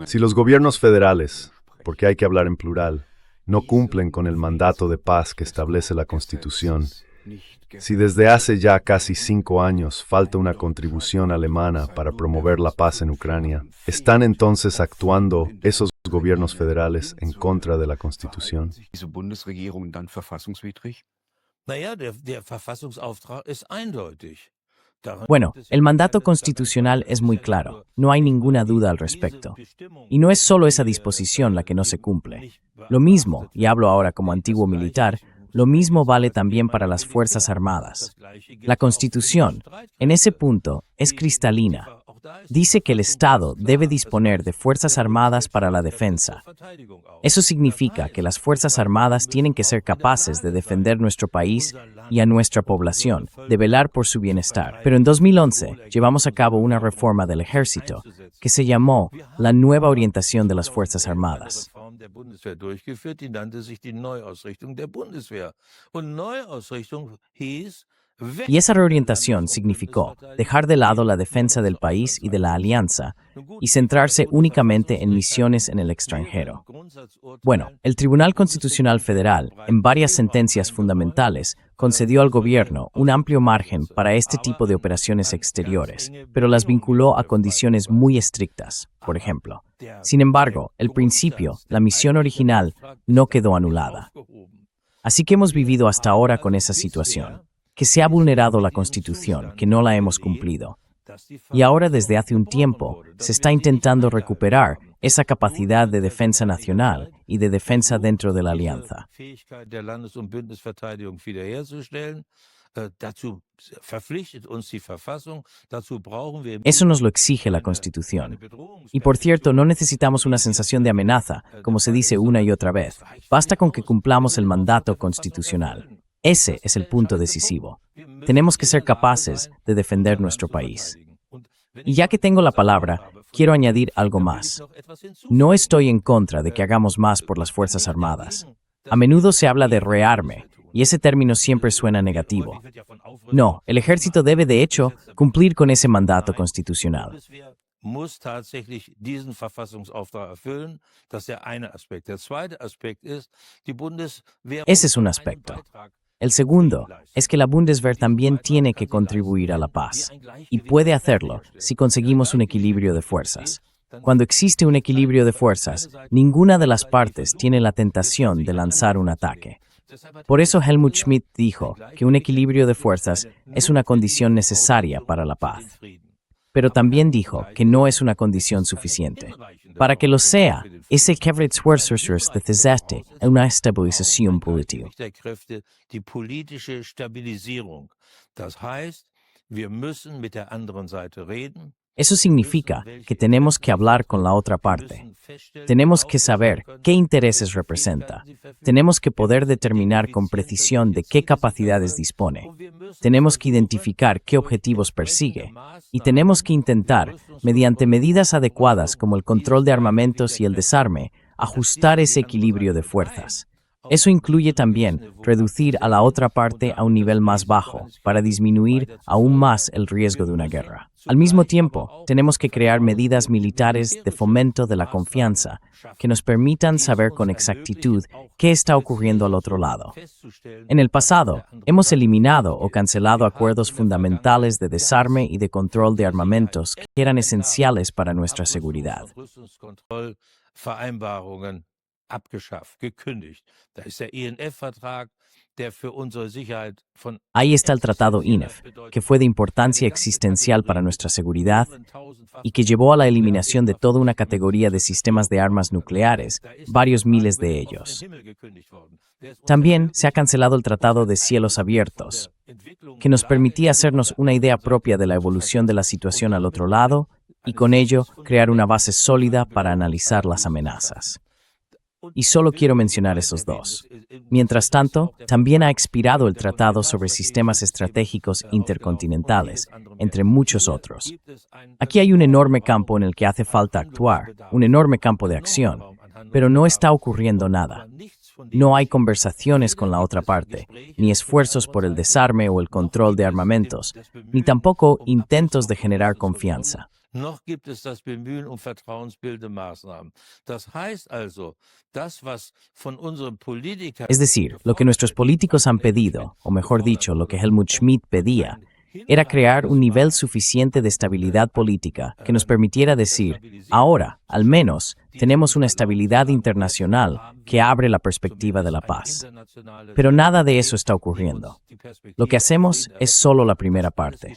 Si los gobiernos federales, porque hay que hablar en plural, no cumplen con el mandato de paz que establece la Constitución, si desde hace ya casi 5 años falta una contribución alemana para promover la paz en Ucrania, ¿están entonces actuando esos gobiernos federales en contra de la Constitución? Naja, der Verfassungsauftrag ist eindeutig. Bueno, el mandato constitucional es muy claro, no hay ninguna duda al respecto. Y no es solo esa disposición la que no se cumple. Lo mismo, y hablo ahora como antiguo militar, lo mismo vale también para las Fuerzas Armadas. La Constitución, en ese punto, es cristalina. Dice que el Estado debe disponer de Fuerzas Armadas para la defensa. Eso significa que las Fuerzas Armadas tienen que ser capaces de defender nuestro país y a nuestra población, de velar por su bienestar. Pero en 2011 llevamos a cabo una reforma del Ejército que se llamó la Nueva Orientación de las Fuerzas Armadas. Bundeswehr durchgeführt, die nannte sich die Neuausrichtung der Bundeswehr. Und Neuausrichtung hieß, Y esa reorientación significó dejar de lado la defensa del país y de la alianza y centrarse únicamente en misiones en el extranjero. Bueno, el Tribunal Constitucional Federal, en varias sentencias fundamentales, concedió al gobierno un amplio margen para este tipo de operaciones exteriores, pero las vinculó a condiciones muy estrictas, por ejemplo. Sin embargo, el principio, la misión original, no quedó anulada. Así que hemos vivido hasta ahora con esa situación, que se ha vulnerado la Constitución, que no la hemos cumplido. Y ahora, desde hace un tiempo, se está intentando recuperar esa capacidad de defensa nacional y de defensa dentro de la alianza. Eso nos lo exige la Constitución. Y por cierto, no necesitamos una sensación de amenaza, como se dice una y otra vez. Basta con que cumplamos el mandato constitucional. Ese es el punto decisivo. Tenemos que ser capaces de defender nuestro país. Y ya que tengo la palabra, quiero añadir algo más. No estoy en contra de que hagamos más por las Fuerzas Armadas. A menudo se habla de rearme, y ese término siempre suena negativo. No, el ejército debe, de hecho, cumplir con ese mandato constitucional. Muss tatsächlich diesen Verfassungsauftrag erfüllen. Das ist der eine Aspekt. Der zweite Aspekt ist, die Bundeswehr. Ese es un aspecto. El segundo es que la Bundeswehr también tiene que contribuir a la paz, y puede hacerlo si conseguimos un equilibrio de fuerzas. Cuando existe un equilibrio de fuerzas, ninguna de las partes tiene la tentación de lanzar un ataque. Por eso Helmut Schmidt dijo que un equilibrio de fuerzas es una condición necesaria para la paz. Pero también dijo que no es una condición suficiente. Para que lo sea, ese Kevritzwursters necesita una estabilización política. Die politische Stabilisierung. Das heißt, wir müssen mit der anderen Seite reden. Eso significa que tenemos que hablar con la otra parte. Tenemos que saber qué intereses representa. Tenemos que poder determinar con precisión de qué capacidades dispone. Tenemos que identificar qué objetivos persigue. Y tenemos que intentar, mediante medidas adecuadas como el control de armamentos y el desarme, ajustar ese equilibrio de fuerzas. Eso incluye también reducir a la otra parte a un nivel más bajo para disminuir aún más el riesgo de una guerra. Al mismo tiempo, tenemos que crear medidas militares de fomento de la confianza que nos permitan saber con exactitud qué está ocurriendo al otro lado. En el pasado, hemos eliminado o cancelado acuerdos fundamentales de desarme y de control de armamentos que eran esenciales para nuestra seguridad. Abgeschafft, gekündigt. Da ist der INF-Vertrag, der für unsere Sicherheit von. Ahí está el Tratado INF, que fue de importancia existencial para nuestra seguridad y que llevó a la eliminación de toda una categoría de sistemas de armas nucleares, varios miles de ellos. También se ha cancelado el Tratado de Cielos Abiertos, que nos permitía hacernos una idea propia de la evolución de la situación al otro lado y con ello crear una base sólida para analizar las amenazas. Y solo quiero mencionar esos dos. Mientras tanto, también ha expirado el Tratado sobre Sistemas Estratégicos Intercontinentales, entre muchos otros. Aquí hay un enorme campo en el que hace falta actuar, un enorme campo de acción, pero no está ocurriendo nada. No hay conversaciones con la otra parte, ni esfuerzos por el desarme o el control de armamentos, ni tampoco intentos de generar confianza. Noch gibt es das Bemühen vertrauensbildende Maßnahmen. Das heißt also, das, was von unseren Politikern. Es decir, lo que nuestros políticos han pedido, o mejor dicho, lo que Helmut Schmidt pedía, era crear un nivel suficiente de estabilidad política que nos permitiera decir, ahora, al menos, tenemos una estabilidad internacional que abre la perspectiva de la paz. Pero nada de eso está ocurriendo. Lo que hacemos es solo la primera parte.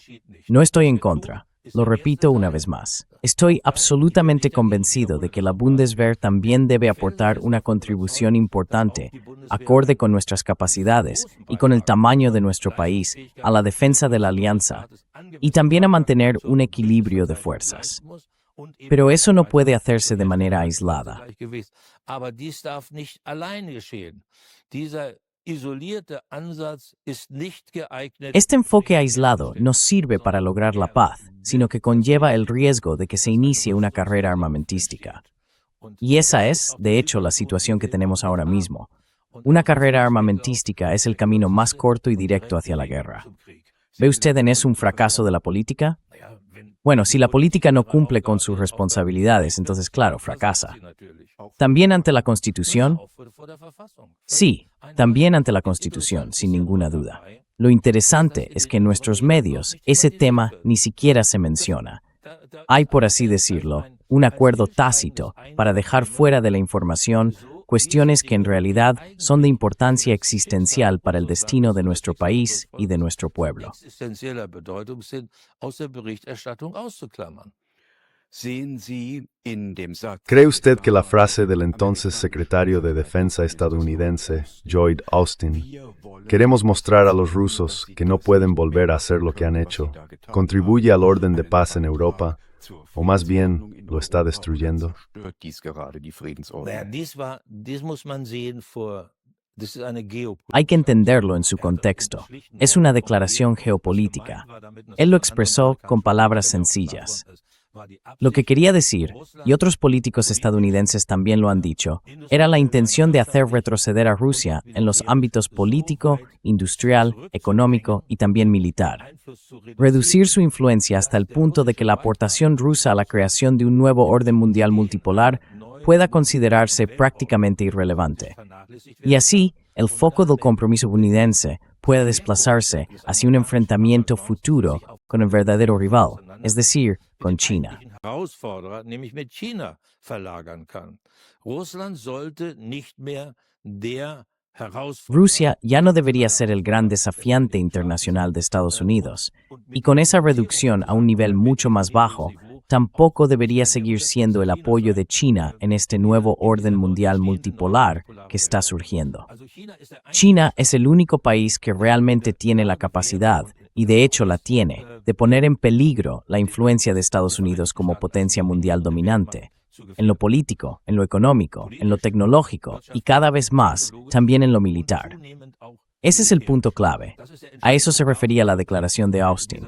No estoy en contra. Lo repito una vez más. Estoy absolutamente convencido de que la Bundeswehr también debe aportar una contribución importante, acorde con nuestras capacidades y con el tamaño de nuestro país, a la defensa de la alianza y también a mantener un equilibrio de fuerzas. Pero eso no puede hacerse de manera aislada. Este enfoque aislado no sirve para lograr la paz, sino que conlleva el riesgo de que se inicie una carrera armamentística. Y esa es, de hecho, la situación que tenemos ahora mismo. Una carrera armamentística es el camino más corto y directo hacia la guerra. ¿Ve usted en eso un fracaso de la política? Bueno, si la política no cumple con sus responsabilidades, entonces claro, fracasa. ¿También ante la Constitución? Sí, también ante la Constitución, sin ninguna duda. Lo interesante es que en nuestros medios ese tema ni siquiera se menciona. Hay, por así decirlo, un acuerdo tácito para dejar fuera de la información cuestiones que en realidad son de importancia existencial para el destino de nuestro país y de nuestro pueblo. Existenzieller Bedeutung sind, aus der Berichterstattung auszuklammern. Sehen Sie in dem Satz, ¿Cree usted que la frase del entonces secretario de Defensa estadounidense, Lloyd Austin, queremos mostrar a los rusos que no pueden volver a hacer lo que han hecho, contribuye al orden de paz en Europa, o más bien lo está destruyendo? stört dies gerade die Friedensordnung? Naja, dies muss man sehen das ist eine geopolitische. Hay que entenderlo en su contexto. Es una declaración geopolítica. Él lo expresó con palabras sencillas. Lo que quería decir, y otros políticos estadounidenses también lo han dicho, era la intención de hacer retroceder a Rusia en los ámbitos político, industrial, económico y también militar. Reducir su influencia hasta el punto de que la aportación rusa a la creación de un nuevo orden mundial multipolar pueda considerarse prácticamente irrelevante. Y así, el foco del compromiso estadounidense puede desplazarse hacia un enfrentamiento futuro con el verdadero rival, es decir, con China. Herausforderer, nämlich mit China, verlagern kann. Russland sollte nicht mehr der Herausforderer. Rusia ya no debería ser el gran desafiante internacional de Estados Unidos, y con esa reducción a un nivel mucho más bajo, tampoco debería seguir siendo el apoyo de China en este nuevo orden mundial multipolar que está surgiendo. China es el único país que realmente tiene la capacidad, y de hecho la tiene, de poner en peligro la influencia de Estados Unidos como potencia mundial dominante, en lo político, en lo económico, en lo tecnológico y cada vez más también en lo militar. Ese es el punto clave. A eso se refería la declaración de Austin.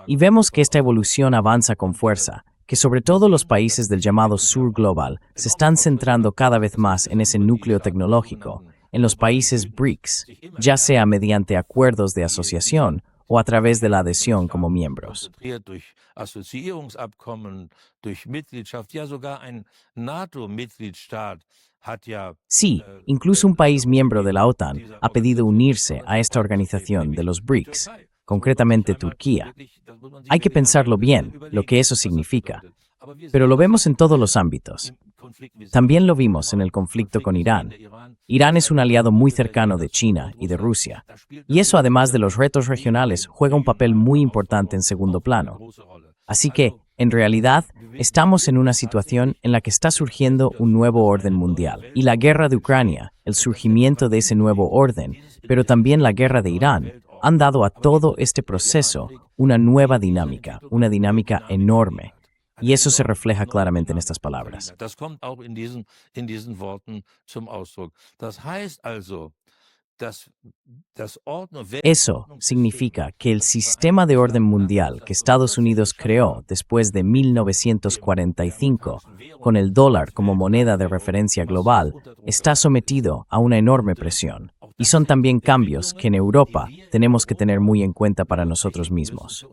Y vemos que esta evolución avanza con fuerza, que sobre todo los países del llamado Sur Global se están centrando cada vez más en ese núcleo tecnológico, en los países BRICS, ya sea mediante acuerdos de asociación o a través de la adhesión como miembros. Durch Assoziierungsabkommen, durch Mitgliedschaft, ja sogar ein NATO-Mitgliedstaat hat ja Sí, incluso un país miembro de la OTAN ha pedido unirse a esta organización de los BRICS, concretamente Turquía. Hay que pensarlo bien, lo que eso significa. Pero lo vemos en todos los ámbitos. También lo vimos en el conflicto con Irán. Irán es un aliado muy cercano de China y de Rusia. Y eso, además de los retos regionales, juega un papel muy importante en segundo plano. Así que, en realidad, estamos en una situación en la que está surgiendo un nuevo orden mundial. Y la guerra de Ucrania, el surgimiento de ese nuevo orden, pero también la guerra de Irán, han dado a todo este proceso una nueva dinámica, una dinámica enorme. Y eso se refleja claramente en estas palabras. Das kommt auch in diesen Worten zum Ausdruck. Das heißt also, das Eso significa que el sistema de orden mundial que Estados Unidos creó después de 1945, con el dólar como moneda de referencia global, está sometido a una enorme presión. Y son también cambios que en Europa tenemos que tener muy en cuenta para nosotros mismos.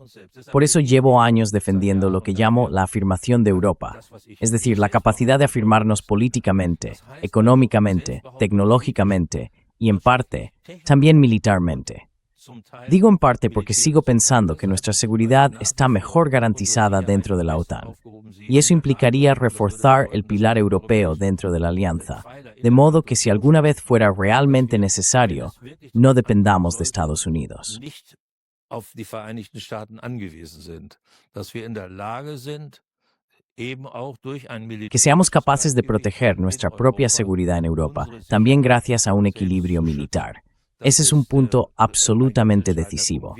Por eso llevo años defendiendo lo que llamo la afirmación de Europa, es decir, la capacidad de afirmarnos políticamente, económicamente, tecnológicamente y, en parte, también militarmente. Digo en parte porque sigo pensando que nuestra seguridad está mejor garantizada dentro de la OTAN, y eso implicaría reforzar el pilar europeo dentro de la alianza, de modo que si alguna vez fuera realmente necesario, no dependamos de Estados Unidos. auf die Vereinigten Staaten angewiesen sind, dass wir in der Lage sind, eben auch durch ein Que seamos capaces de proteger nuestra propia seguridad en Europa, también gracias a un equilibrio militar. Ese es un punto absolutamente decisivo.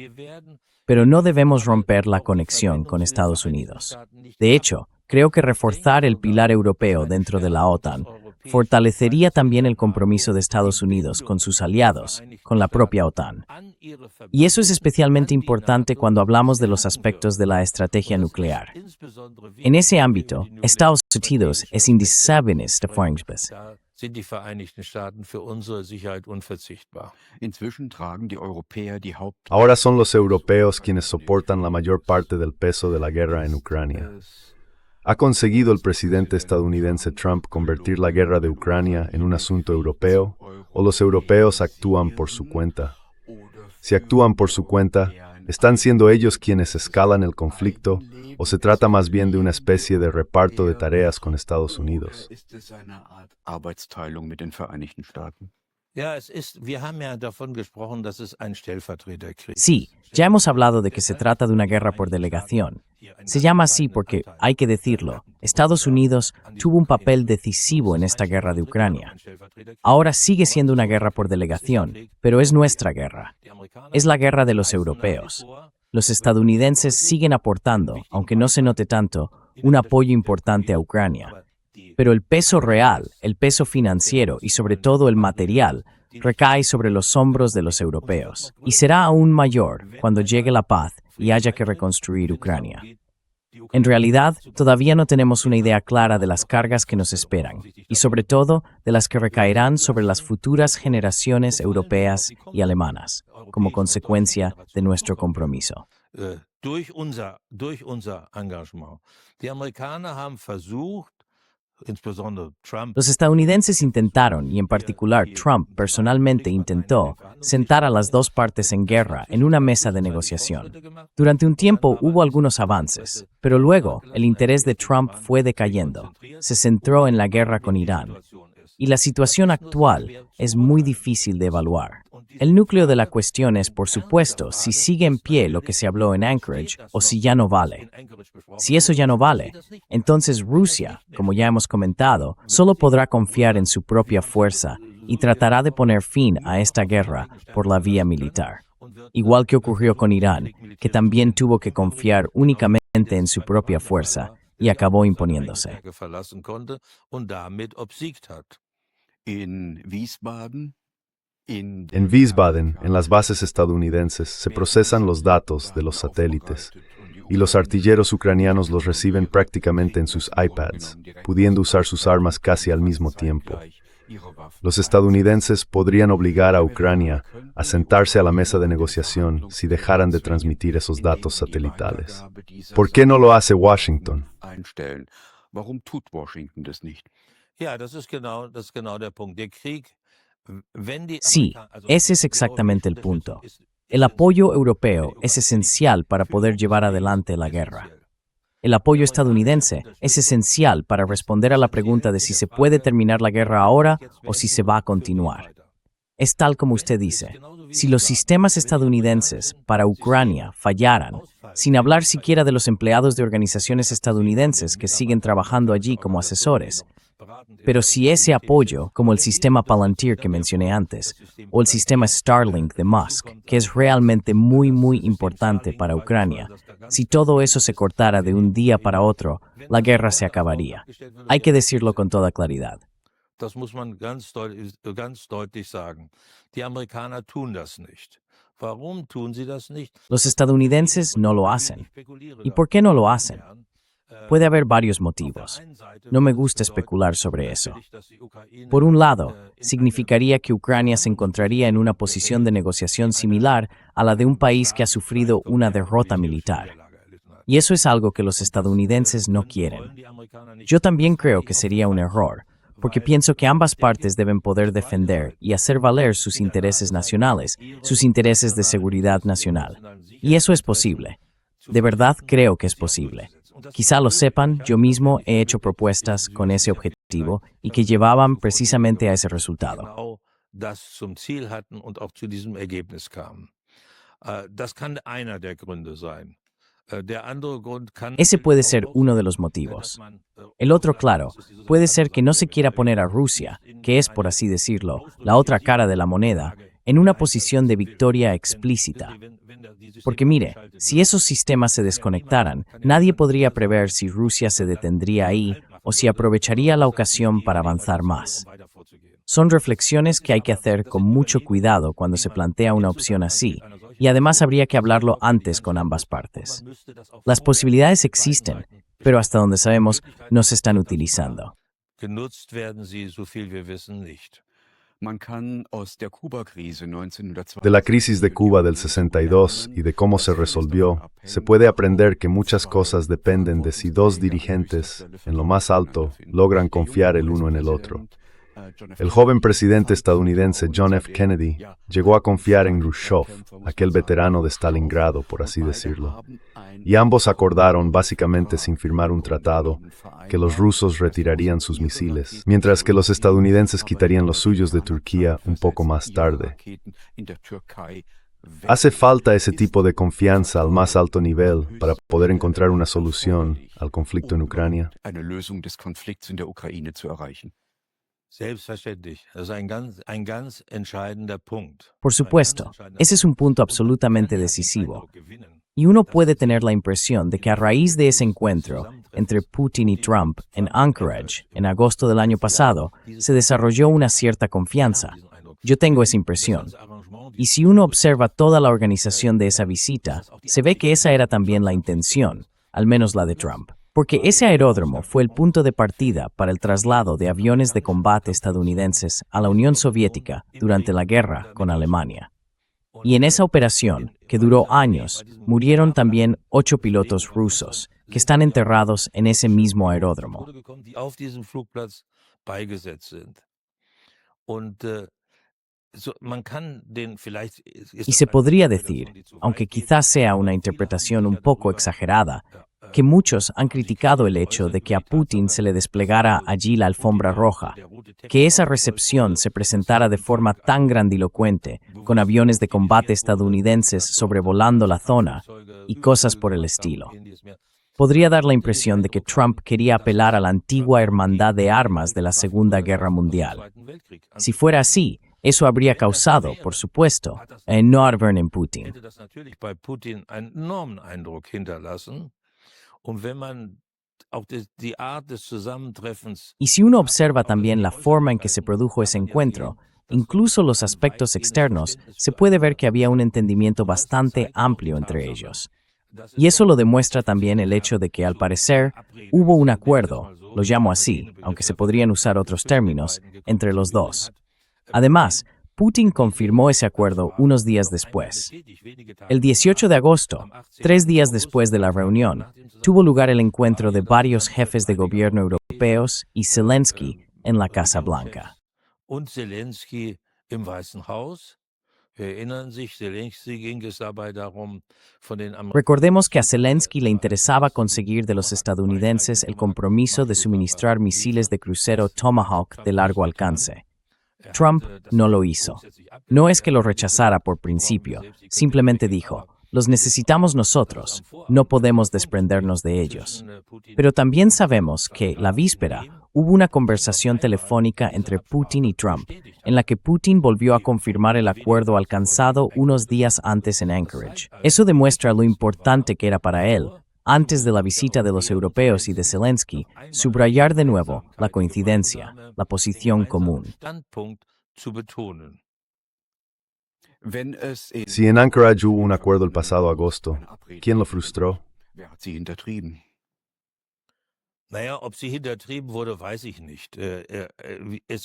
Pero no debemos romper la conexión con Estados Unidos. De hecho, creo que reforzar el pilar europeo dentro de la OTAN fortalecería también el compromiso de Estados Unidos con sus aliados, con la propia OTAN. Y eso es especialmente importante cuando hablamos de los aspectos de la estrategia nuclear. En ese ámbito, Estados Unidos es indispensable de Forschungsbes. Sind die Vereinigten Staaten für unsere Sicherheit unverzichtbar. Inzwischen tragen die Europäer die Haupt... Ahora son los europeos quienes soportan la mayor parte del peso de la guerra en Ucrania. ¿Ha conseguido el presidente estadounidense Trump convertir la guerra de Ucrania en un asunto europeo, o los europeos actúan por su cuenta? Si actúan por su cuenta, ¿están siendo ellos quienes escalan el conflicto, o se trata más bien de una especie de reparto de tareas con Estados Unidos? Ist es eine Art Arbeitsteilung mit den Vereinigten Staaten? Ja, wir haben ja davon gesprochen, dass es ein Stellvertreterkrieg ist. Sí, ya hemos hablado de que se trata de una guerra por delegación. Se llama así porque, hay que decirlo, Estados Unidos tuvo un papel decisivo en esta guerra de Ucrania. Ahora sigue siendo una guerra por delegación, pero es nuestra guerra. Es la guerra de los europeos. Los estadounidenses siguen aportando, aunque no se note tanto, un apoyo importante a Ucrania. Pero el peso real, el peso financiero y sobre todo el material recae sobre los hombros de los europeos. Y será aún mayor cuando llegue la paz y haya que reconstruir Ucrania. En realidad, todavía no tenemos una idea clara de las cargas que nos esperan y sobre todo de las que recaerán sobre las futuras generaciones europeas y alemanas, como consecuencia de nuestro compromiso. Durch unser Engagement. Die Amerikaner haben versucht, insbesondere Trump, Los estadounidenses intentaron, y en particular Trump personalmente intentó, sentar a las dos partes en guerra en una mesa de negociación. Durante un tiempo hubo algunos avances, pero luego el interés de Trump fue decayendo. Se centró en la guerra con Irán. Y la situación actual es muy difícil de evaluar. El núcleo de la cuestión es, por supuesto, si sigue en pie lo que se habló en Anchorage o si ya no vale. Si eso ya no vale, entonces Rusia, como ya hemos comentado, solo podrá confiar en su propia fuerza y tratará de poner fin a esta guerra por la vía militar. Igual que ocurrió con Irán, que también tuvo que confiar únicamente en su propia fuerza y acabó imponiéndose. verlassen konnte und damit obsiegt hat. In Wiesbaden, En Wiesbaden, en las bases estadounidenses, se procesan los datos de los satélites y los artilleros ucranianos los reciben prácticamente en sus iPads, pudiendo usar sus armas casi al mismo tiempo. Los estadounidenses podrían obligar a Ucrania a sentarse a la mesa de negociación si dejaran de transmitir esos datos satelitales. ¿Por qué no lo hace Washington? einstellen. Warum tut Washington das nicht? Ja, das ist genau der Punkt. Der Krieg, wenn die Sí, also ese es exactamente el punto. El apoyo europeo es esencial para poder llevar adelante la guerra. El apoyo estadounidense es esencial para responder a la pregunta de si se puede terminar la guerra ahora o si se va a continuar. Es tal como usted dice. Si los sistemas estadounidenses para Ucrania fallaran, sin hablar siquiera de los empleados de organizaciones estadounidenses que siguen trabajando allí como asesores, pero si ese apoyo, como el sistema Palantir que mencioné antes, o el sistema Starlink de Musk, que es realmente muy importante para Ucrania, si todo eso se cortara de un día para otro, la guerra se acabaría. Hay que decirlo con toda claridad. Das muss man ganz deutlich sagen. Die Amerikaner tun das nicht. Warum tun sie das nicht? Los estadounidenses no lo hacen. ¿Y por qué no lo hacen? Puede haber varios motivos. No me gusta especular sobre eso. Por un lado, significaría que Ucrania se encontraría en una posición de negociación similar a la de un país que ha sufrido una derrota militar. Y eso es algo que los estadounidenses no quieren. Yo también creo que sería un error, porque pienso que ambas partes deben poder defender y hacer valer sus intereses nacionales, sus intereses de seguridad nacional. Y eso es posible. De verdad creo que es posible. Quizá lo sepan, yo mismo he hecho propuestas con ese objetivo y que llevaban precisamente a ese resultado. Genau das zum Ziel hatten und auch zu diesem Ergebnis kamen. Das kann einer der Gründe sein. Der andere Grund kann Ese puede ser uno de los motivos. El otro, claro, puede ser que no se quiera poner a Rusia, que es, por así decirlo, la otra cara de la moneda, en una posición de victoria explícita. Porque mire, si esos sistemas se desconectaran, nadie podría prever si Rusia se detendría ahí o si aprovecharía la ocasión para avanzar más. Son reflexiones que hay que hacer con mucho cuidado cuando se plantea una opción así, y además habría que hablarlo antes con ambas partes. Las posibilidades existen, pero hasta donde sabemos no se están utilizando. Genutzt werden sie, so viel wir wissen, nicht. Man kann aus der Kuba-Krise De 1962 la crisis de Cuba del 62 y de cómo se resolvió, se puede aprender que muchas cosas dependen de si dos dirigentes, en lo más alto, logran confiar el uno en el otro. El joven presidente estadounidense John F. Kennedy llegó a confiar en Khrushchev, aquel veterano de Stalingrado, por así decirlo. Y ambos acordaron, básicamente sin firmar un tratado, que los rusos retirarían sus misiles, mientras que los estadounidenses quitarían los suyos de Turquía un poco más tarde. Hace falta ese tipo de confianza al más alto nivel para poder encontrar una solución al conflicto en Ucrania. eine Lösung des Konflikts in der Ukraine zu erreichen. Selbstverständlich. Das ist ein ganz entscheidender Punkt. Por supuesto, ese es un punto absolutamente decisivo. Y uno puede tener la impresión de que a raíz de ese encuentro entre Putin y Trump en Anchorage, en agosto del año pasado, se desarrolló una cierta confianza. Yo tengo esa impresión. Y si uno observa toda la organización de esa visita, se ve que esa era también la intención, al menos la de Trump. Porque ese aeródromo fue el punto de partida para el traslado de aviones de combate estadounidenses a la Unión Soviética durante la guerra con Alemania. Y en esa operación, que duró años, murieron también 8 pilotos rusos, que están enterrados en ese mismo aeródromo. Die auf diesem Flugplatz beigesetzt sind. Und man kann den vielleicht Y se podría decir, aunque quizás sea una interpretación un poco exagerada, que muchos han criticado el hecho de que a Putin se le desplegara allí la alfombra roja, que esa recepción se presentara de forma tan grandilocuente, con aviones de combate estadounidenses sobrevolando la zona y cosas por el estilo. Podría dar la impresión de que Trump quería apelar a la antigua hermandad de armas de la Segunda Guerra Mundial. Si fuera así, eso habría causado, por supuesto, no ardor en Putin. hätte das natürlich bei Putin einen enormen Eindruck hinterlassen. Und wenn man auch die Art des Zusammentreffens Y si uno observa también la forma en que se produjo ese encuentro, incluso los aspectos externos, se puede ver que había un entendimiento bastante amplio entre ellos. Y eso lo demuestra también el hecho de que, al parecer, hubo un acuerdo, lo llamo así, aunque se podrían usar otros términos, entre los dos. Además, Putin confirmó ese acuerdo unos días después. El 18 de agosto, 3 días después de la reunión, tuvo lugar el encuentro de varios jefes de gobierno europeos y Zelensky en la Casa Blanca. und Zelensky im Weißen Haus. Wir erinnern sich, Zelensky ging es dabei darum, von den Recordemos que a Zelensky le interesaba conseguir de los estadounidenses el compromiso de suministrar misiles de crucero Tomahawk de largo alcance. Trump no lo hizo. No es que lo rechazara por principio, simplemente dijo, los necesitamos nosotros, no podemos desprendernos de ellos. Pero también sabemos que, la víspera, hubo una conversación telefónica entre Putin y Trump, en la que Putin volvió a confirmar el acuerdo alcanzado unos días antes en Anchorage. Eso demuestra lo importante que era para él, antes de la visita de los europeos y de Zelensky, subrayar de nuevo la coincidencia, la posición común. Standpunkt zu betonen. Si en Anchorage hubo un acuerdo el pasado agosto, ¿quién lo frustró? Wer hat sie hintertrieben? Naja, ob sie hintertrieben wurde, weiß ich nicht.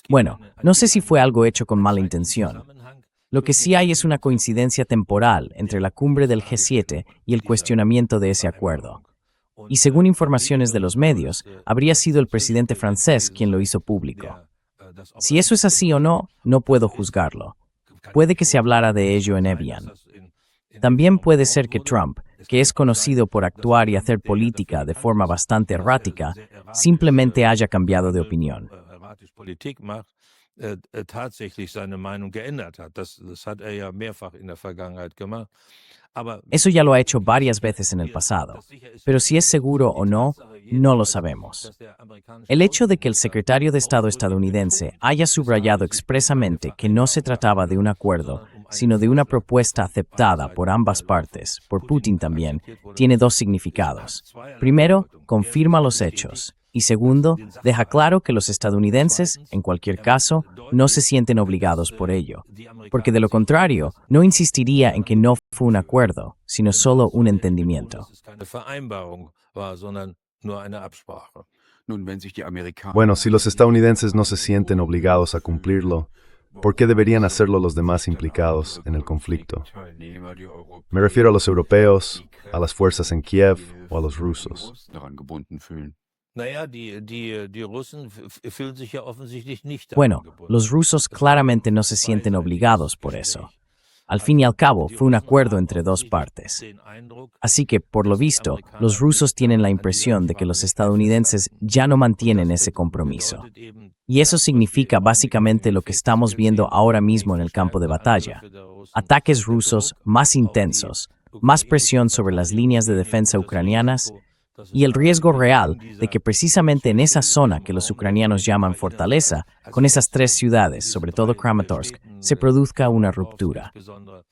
Bueno, no sé si fue algo hecho con mala intención. Lo que sí hay es una coincidencia temporal entre la cumbre del G7 y el cuestionamiento de ese acuerdo. Y según informaciones de los medios, habría sido el presidente francés quien lo hizo público. Si eso es así o no, no puedo juzgarlo. Puede que se hablara de ello en Evian. También puede ser que Trump, que es conocido por actuar y hacer política de forma bastante errática, simplemente haya cambiado de opinión. Tatsächlich seine Meinung geändert hat. Das hat ja mehrfach in der Vergangenheit gemacht. Aber Eso ya lo ha hecho varias veces en el pasado, pero si es seguro o no, no lo sabemos. El hecho de que el secretario de Estado estadounidense haya subrayado expresamente que no se trataba de un acuerdo, sino de una propuesta aceptada por ambas partes, por Putin también, tiene dos significados. Primero, confirma los hechos, Y segundo, deja claro que los estadounidenses, en cualquier caso, no se sienten obligados por ello, porque de lo contrario, no insistiría en que no fue un acuerdo, sino solo un entendimiento. Bueno, si los estadounidenses no se sienten obligados a cumplirlo, ¿por qué deberían hacerlo los demás implicados en el conflicto? Me refiero a los europeos, a las fuerzas en Kiev o a los rusos. Bueno, los rusos claramente no se sienten obligados por eso. Al fin y al cabo, fue un acuerdo entre dos partes. Así que, por lo visto, los rusos tienen la impresión de que los estadounidenses ya no mantienen ese compromiso. Y eso significa básicamente lo que estamos viendo ahora mismo en el campo de batalla. Ataques rusos más intensos, más presión sobre las líneas de defensa ucranianas y el riesgo real de que precisamente en esa zona que los ucranianos llaman fortaleza, con esas tres ciudades, sobre todo Kramatorsk, se produzca una ruptura.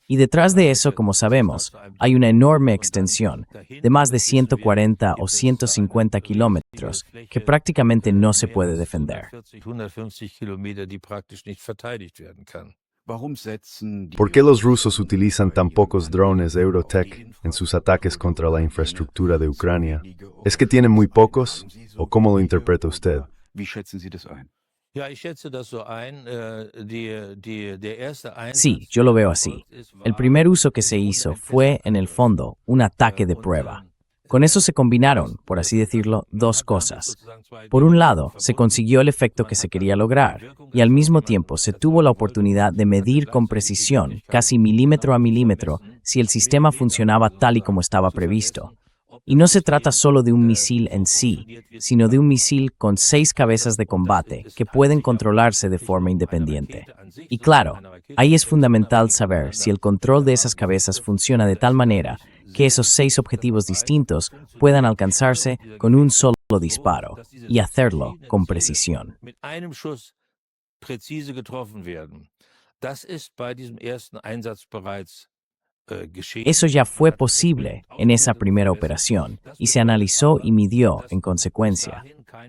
Y detrás de eso, como sabemos, hay una enorme extensión de más de 140 o 150 kilómetros que prácticamente no se puede defender. ¿Por qué los rusos utilizan tan pocos drones Eurotech en sus ataques contra la infraestructura de Ucrania? ¿Es que tienen muy pocos? ¿O cómo lo interpreta usted? Sí, yo lo veo así. El primer uso que se hizo fue, en el fondo, un ataque de prueba. Con eso se combinaron, por así decirlo, dos cosas. Por un lado, se consiguió el efecto que se quería lograr, y al mismo tiempo se tuvo la oportunidad de medir con precisión, casi milímetro a milímetro, si el sistema funcionaba tal y como estaba previsto. Y no se trata solo de un misil en sí, sino de un misil con 6 cabezas de combate que pueden controlarse de forma independiente. Y claro, ahí es fundamental saber si el control de esas cabezas funciona de tal manera que esos 6 objetivos distintos puedan alcanzarse con un solo disparo y hacerlo con precisión. Eso ya fue posible en esa primera operación y se analizó y midió en consecuencia.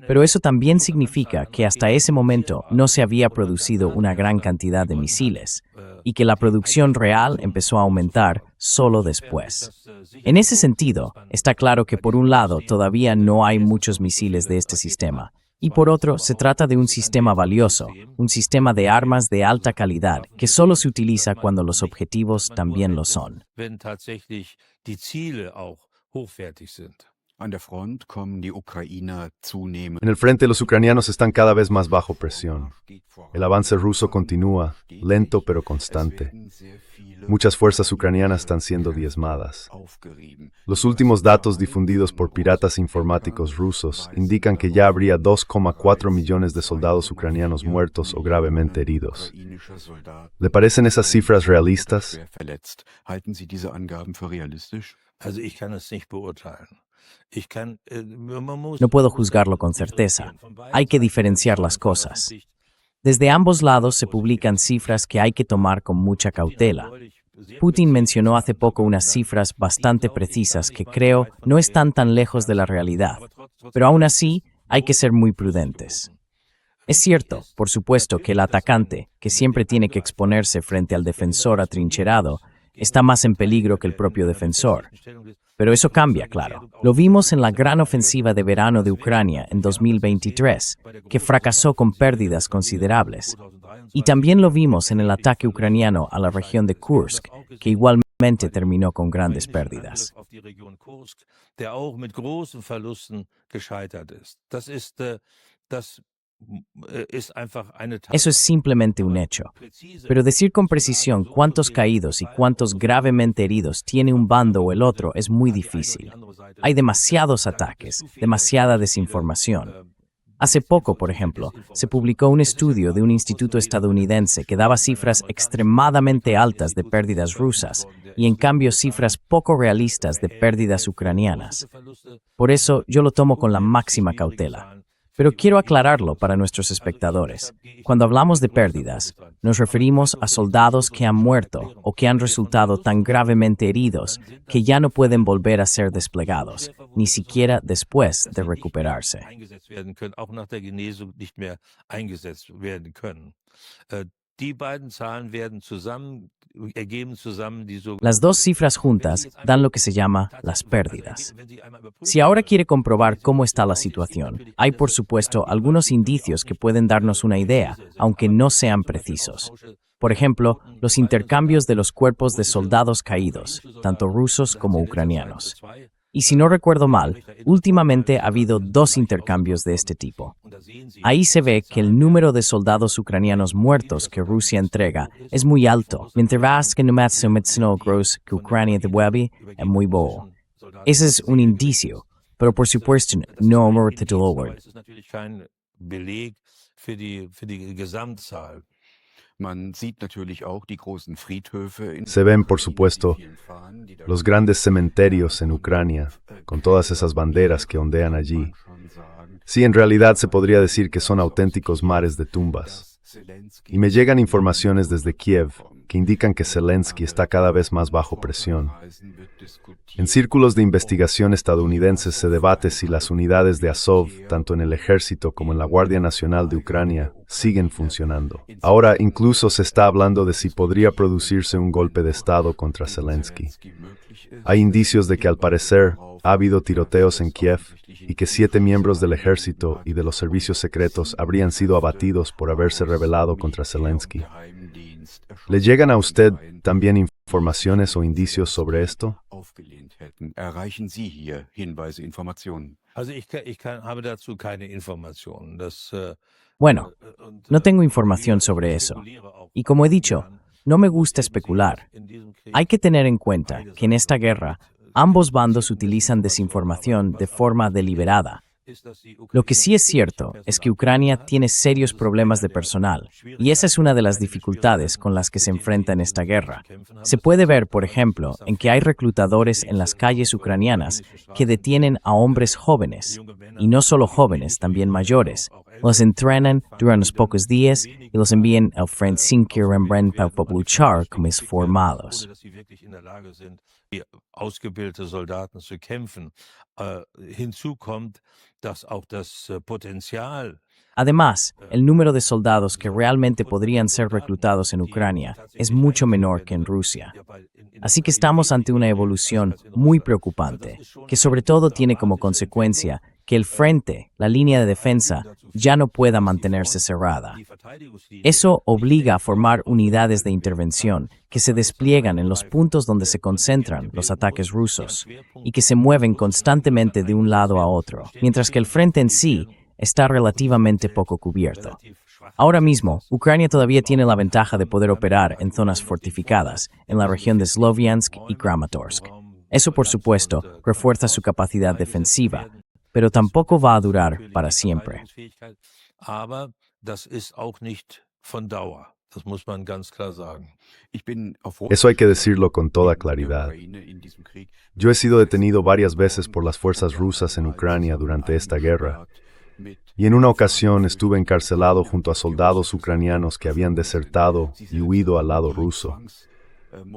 Pero eso también significa que hasta ese momento no se había producido una gran cantidad de misiles y que la producción real empezó a aumentar solo después. En ese sentido, está claro que por un lado todavía no hay muchos misiles de este sistema, y por otro, se trata de un sistema valioso, un sistema de armas de alta calidad que solo se utiliza cuando los objetivos también lo son. En el frente, los ucranianos están cada vez más bajo presión. El avance ruso continúa, lento pero constante. Muchas fuerzas ucranianas están siendo diezmadas. Los últimos datos difundidos por piratas informáticos rusos indican que ya habría 2,4 millones de soldados ucranianos muertos o gravemente heridos. ¿Le parecen esas cifras realistas? No puedo juzgarlo con certeza. Hay que diferenciar las cosas. Desde ambos lados se publican cifras que hay que tomar con mucha cautela. Putin mencionó hace poco unas cifras bastante precisas que creo no están tan lejos de la realidad, pero aún así hay que ser muy prudentes. Es cierto, por supuesto, que el atacante, que siempre tiene que exponerse frente al defensor atrincherado, está más en peligro que el propio defensor. Pero eso cambia, claro. Lo vimos en la gran ofensiva de verano de Ucrania en 2023, que fracasó con pérdidas considerables. Y también lo vimos en el ataque ucraniano a la región de Kursk, que igualmente terminó con grandes pérdidas. Eso es simplemente un hecho. Pero decir con precisión cuántos caídos y cuántos gravemente heridos tiene un bando o el otro es muy difícil. Hay demasiados ataques, demasiada desinformación. Hace poco, por ejemplo, se publicó un estudio de un instituto estadounidense que daba cifras extremadamente altas de pérdidas rusas y en cambio cifras poco realistas de pérdidas ucranianas. Por eso yo lo tomo con la máxima cautela. Pero quiero aclararlo para nuestros espectadores. Cuando hablamos de pérdidas, nos referimos a soldados que han muerto o que han resultado tan gravemente heridos que ya no pueden volver a ser desplegados, ni siquiera después de recuperarse. eingesetzt werden können, auch nach der Genesung nicht mehr eingesetzt werden können. Die beiden Zahlen ergeben zusammen die sogenannten. Las dos cifras juntas dan lo que se llama las pérdidas. Si ahora quiere comprobar cómo está la situación, hay por supuesto algunos indicios que pueden darnos una idea, aunque no sean precisos. Por ejemplo, los intercambios de los cuerpos de soldados caídos, tanto rusos como ucranianos. Y si no recuerdo mal, últimamente ha habido 2 intercambios de este tipo. Ahí se ve que el número de soldados ucranianos muertos que Rusia entrega es muy alto, mientras que el número que Ucrania devuelve es muy bajo. Ese es un indicio, pero por supuesto no un título. Das ist natürlich kein Beleg für die Gesamtzahl. Man sieht natürlich auch die großen Friedhöfe in Se ven, por supuesto, los grandes cementerios en Ucrania, con todas esas banderas que ondean allí. Sí, en realidad se podría decir que son auténticos mares de tumbas. Y me llegan informaciones desde Kiev que indican que Zelensky está cada vez más bajo presión. En círculos de investigación estadounidenses se debate si las unidades de Azov, tanto en el ejército como en la Guardia Nacional de Ucrania, siguen funcionando. Ahora incluso se está hablando de si podría producirse un golpe de Estado contra Zelensky. Hay indicios de que al parecer ha habido tiroteos en Kiev y que 7 miembros del ejército y de los servicios secretos habrían sido abatidos por haberse rebelado contra Zelensky. ¿Le llegan a usted también informaciones o indicios sobre esto? Erreichen Sie hier Hinweise, Informationen? Also ich habe dazu keine Informationen. Bueno, no tengo información sobre eso. Y como he dicho, no me gusta especular. Hay que tener en cuenta que en esta guerra, ambos bandos utilizan desinformación de forma deliberada. Lo que sí es cierto es que Ucrania tiene serios problemas de personal, y esa es una de las dificultades con las que se enfrenta en esta guerra. Se puede ver, por ejemplo, en que hay reclutadores en las calles ucranianas que detienen a hombres jóvenes, y no solo jóvenes, también mayores. Los entrenan durante unos pocos días y los envían al frente sin que Rembrandt para luchar como formados. Die ausgebildete Soldaten zu kämpfen. Hinzu kommt, dass auch das Potenzial. Además, el número de soldados que realmente podrían ser reclutados en Ucrania es mucho menor que en Rusia. Así que estamos ante una evolución muy preocupante, que sobre todo tiene como consecuencia que el frente, la línea de defensa, ya no pueda mantenerse cerrada. Eso obliga a formar unidades de intervención que se despliegan en los puntos donde se concentran los ataques rusos y que se mueven constantemente de un lado a otro, mientras que el frente en sí está relativamente poco cubierto. Ahora mismo, Ucrania todavía tiene la ventaja de poder operar en zonas fortificadas en la región de Sloviansk y Kramatorsk. Eso, por supuesto, refuerza su capacidad defensiva, pero tampoco va a durar para siempre. Aber das ist auch nicht von Dauer. Das muss man ganz klar sagen. Eso hay que decirlo con toda claridad. Yo he sido detenido varias veces por las fuerzas rusas en Ucrania durante esta guerra. Y en una ocasión estuve encarcelado junto a soldados ucranianos que habían desertado y huido al lado ruso.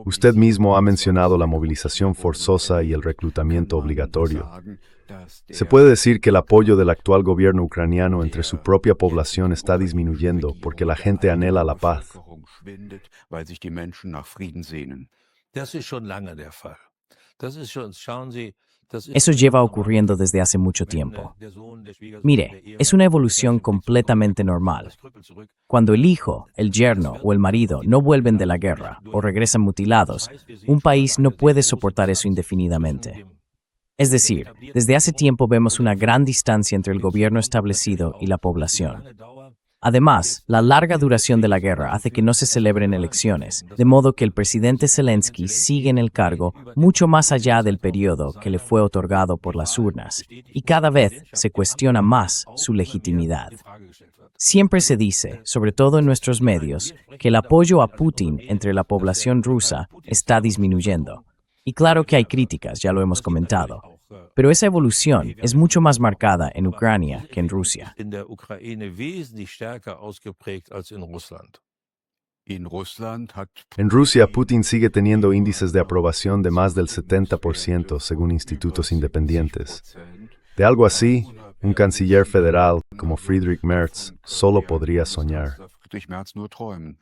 Usted mismo ha mencionado la movilización forzosa y el reclutamiento obligatorio. Se puede decir que el apoyo del actual gobierno ucraniano entre su propia población está disminuyendo porque la gente anhela la paz. Das ist schon lange der Fall. Schauen Sie, Eso lleva ocurriendo desde hace mucho tiempo. Mire, es una evolución completamente normal. Cuando el hijo, el yerno o el marido no vuelven de la guerra o regresan mutilados, un país no puede soportar eso indefinidamente. Es decir, desde hace tiempo vemos una gran distancia entre el gobierno establecido y la población. Además, la larga duración de la guerra hace que no se celebren elecciones, de modo que el presidente Zelensky sigue en el cargo mucho más allá del periodo que le fue otorgado por las urnas, y cada vez se cuestiona más su legitimidad. Siempre se dice, sobre todo en nuestros medios, que el apoyo a Putin entre la población rusa está disminuyendo. Y claro que hay críticas, ya lo hemos comentado, pero esa evolución es mucho más marcada en Ucrania que en Rusia. In der Ukraine wesentlich stärker ausgeprägt als in Russland. In Russland hat En Rusia, Putin sigue teniendo índices de aprobación de más del 70% según institutos independientes. De algo así, un canciller federal como Friedrich Merz solo podría soñar. Friedrich Merz nur träumen.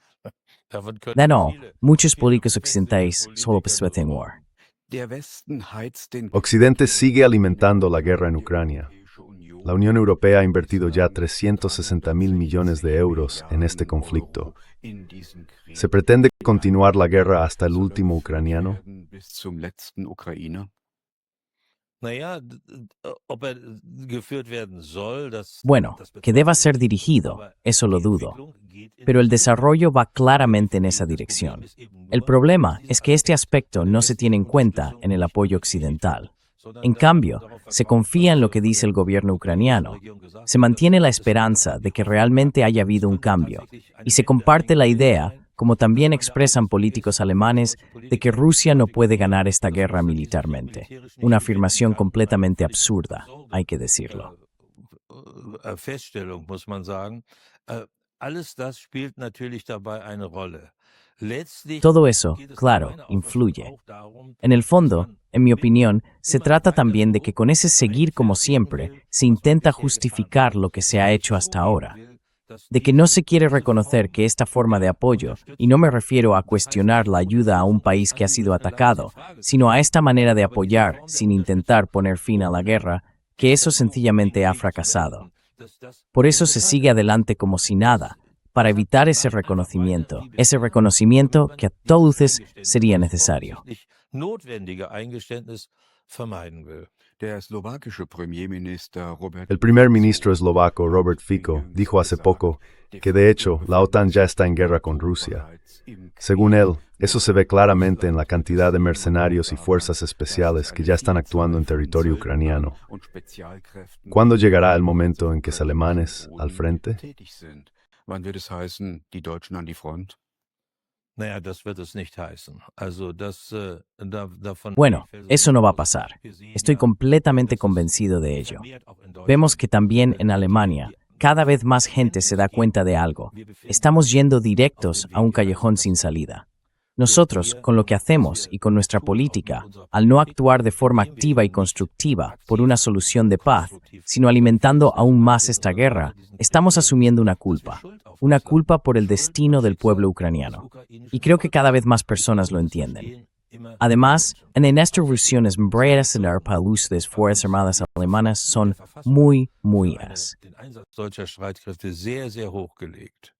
Davon können No, viele muchos políticos occidentales solo piensan en war. Der Westen heizt den Occidente sigue alimentando la guerra en Ucrania. La Unión Europea ha invertido ya 360.000 millones de euros en este conflicto. in diesen Krieg ¿Se pretende continuar la guerra hasta el último ucraniano? bis zum letzten Ukrainer. Naja, ob geführt werden soll, Bueno, que deba ser dirigido, eso lo dudo. Pero el desarrollo va claramente en esa dirección. El problema es que este aspecto no se tiene en cuenta en el apoyo occidental. En cambio, se confía en lo que dice el gobierno ucraniano. Se mantiene la esperanza de que realmente haya habido un cambio. Y se comparte la idea, como también expresan políticos alemanes, de que Rusia no puede ganar esta guerra militarmente. Una afirmación completamente absurda, hay que decirlo. Feststellung, muss man sagen. Alles das spielt natürlich dabei eine Rolle. Letztlich Todo eso, geht es claro, meiner influye. Auffassung auch darum, En el fondo, en mi opinión, se trata también de que con ese seguir como siempre, se intenta justificar lo que se ha hecho hasta ahora. De que no se quiere reconocer que esta forma de apoyo, y no me refiero a cuestionar la ayuda a un país que ha sido atacado, sino a esta manera de apoyar, sin intentar poner fin a la guerra, que eso sencillamente ha fracasado. Por eso se sigue adelante como si nada, para evitar ese reconocimiento que a todas luces sería necesario. notwendige Eingeständnis vermeiden will. Der slowakische Premierminister Robert El primer ministro eslovaco Robert Fico dijo hace poco que de hecho la OTAN ya está en guerra con Rusia. Según él, eso se ve claramente en la cantidad de mercenarios y fuerzas especiales que ya están actuando en territorio ucraniano. und Spezialkräften ¿Cuándo llegará el momento en que los alemanes al frente? tätig sind. Wann wird es heißen, die Deutschen an die Front? Naja, das wird es nicht heißen. Also davon Bueno, eso no va a pasar. Estoy completamente convencido de ello. Vemos que también en Alemania, cada vez más gente se da cuenta de algo. Estamos yendo directos a un callejón sin salida. Nosotros, con lo que hacemos y con nuestra política, al no actuar de forma activa y constructiva por una solución de paz, sino alimentando aún más esta guerra, estamos asumiendo una culpa por el destino del pueblo ucraniano. Y creo que cada vez más personas lo entienden. Además, en esta Rusia para el uso de las Fuerzas Armadas alemanas son muy den Einsatz solcher Streitkräfte sehr, sehr hochgelegt.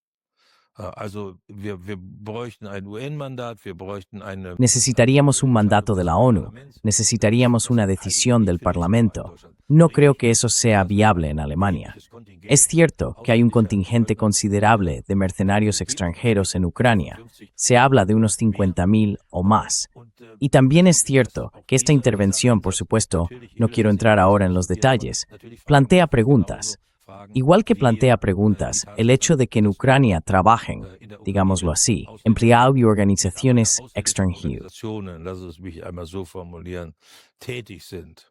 Also wir bräuchten ein UN-Mandat, wir bräuchten eine... Necesitaríamos un mandato de la ONU, necesitaríamos una decisión del Parlamento. No creo que eso sea viable en Alemania. Es cierto que hay un contingente considerable de mercenarios extranjeros en Ucrania. Se habla de unos 50.000 o más. Y también es cierto que esta intervención, por supuesto, no quiero entrar ahora en los detalles, plantea preguntas. Igual que plantea preguntas, el hecho de que en Ucrania trabajen, digámoslo así, empleados y organizaciones extranjeras. Lass es mich einmal so formulieren, tätig sind.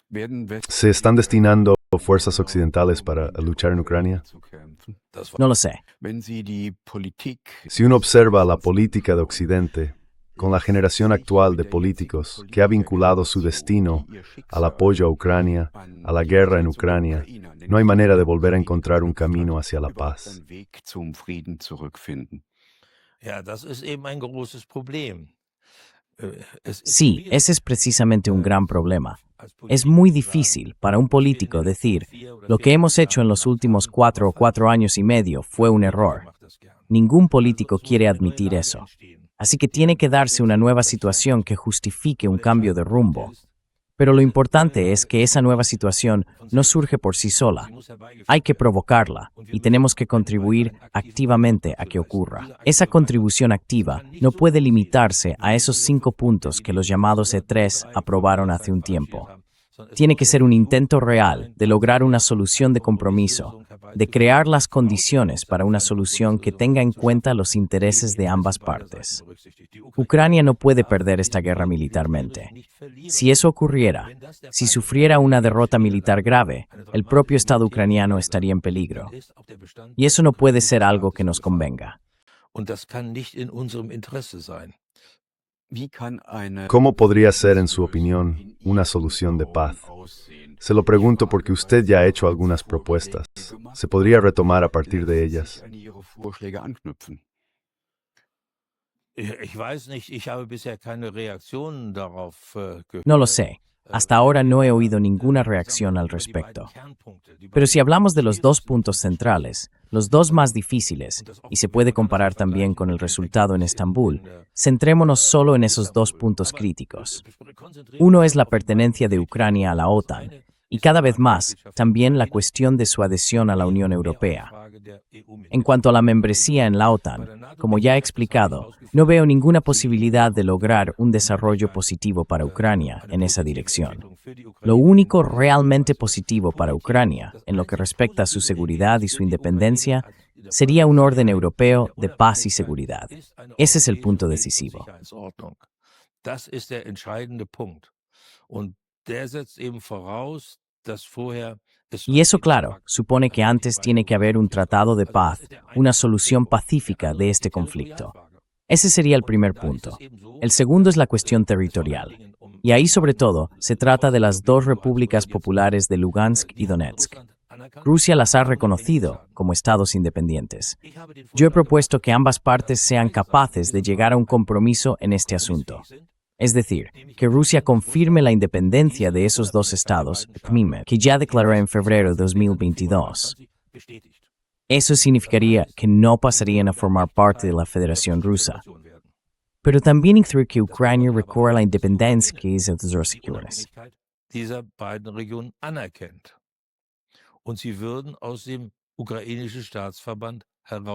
Werden ¿Se están destinando fuerzas occidentales para luchar en Ucrania? zu kämpfen? No lo sé. Wenn Sie die Politik Si uno observa la política de Occidente, con la generación actual de políticos que ha vinculado su destino al apoyo a Ucrania, a la guerra en Ucrania, no hay manera de volver a encontrar un camino hacia la paz. einen Weg zum Frieden zurückfinden. Ja, das ist eben ein großes Problem. Sí, ese es precisamente un gran problema. Es muy difícil para un político decir, lo que hemos hecho en los últimos 4 años y medio fue un error. Ningún político quiere admitir eso. Así que tiene que darse una nueva situación que justifique un cambio de rumbo. Pero lo importante es que esa nueva situación no surge por sí sola. Hay que provocarla y tenemos que contribuir activamente a que ocurra. Esa contribución activa no puede limitarse a esos 5 puntos que los llamados E3 aprobaron hace un tiempo. Tiene que ser un intento real de lograr una solución de compromiso, de crear las condiciones para una solución que tenga en cuenta los intereses de ambas partes. Ucrania no puede perder esta guerra militarmente. Si eso ocurriera, si sufriera una derrota militar grave, el propio Estado ucraniano estaría en peligro. Y eso no puede ser algo que nos convenga. ¿Cómo podría ser, en su opinión, una solución de paz? Se lo pregunto porque usted ya ha hecho algunas propuestas. ¿Se podría retomar a partir de ellas? No lo sé. Hasta ahora no he oído ninguna reacción al respecto. Pero si hablamos de los dos puntos centrales, los dos más difíciles, y se puede comparar también con el resultado en Estambul, centrémonos solo en esos dos puntos críticos. Uno es la pertenencia de Ucrania a la OTAN, y cada vez más, también la cuestión de su adhesión a la Unión Europea. En cuanto a la membresía en la OTAN, como ya he explicado, no veo ninguna posibilidad de lograr un desarrollo positivo para Ucrania en esa dirección. Lo único realmente positivo para Ucrania, en lo que respecta a su seguridad y su independencia, sería un orden europeo de paz y seguridad. Ese es el punto decisivo. Y eso, claro, supone que antes tiene que haber un tratado de paz, una solución pacífica de este conflicto. Ese sería el primer punto. El segundo es la cuestión territorial. Y ahí, sobre todo, se trata de las dos repúblicas populares de Lugansk y Donetsk. Rusia las ha reconocido como estados independientes. Yo he propuesto que ambas partes sean capaces de llegar a un compromiso en este asunto. Es decir, que Rusia confirme la independencia de esos dos estados, que ya declaró en febrero de 2022. Eso significaría que no pasarían a formar parte de la Federación Rusa. Pero también incluye que Ucrania recorra la independencia de esas dos regiones.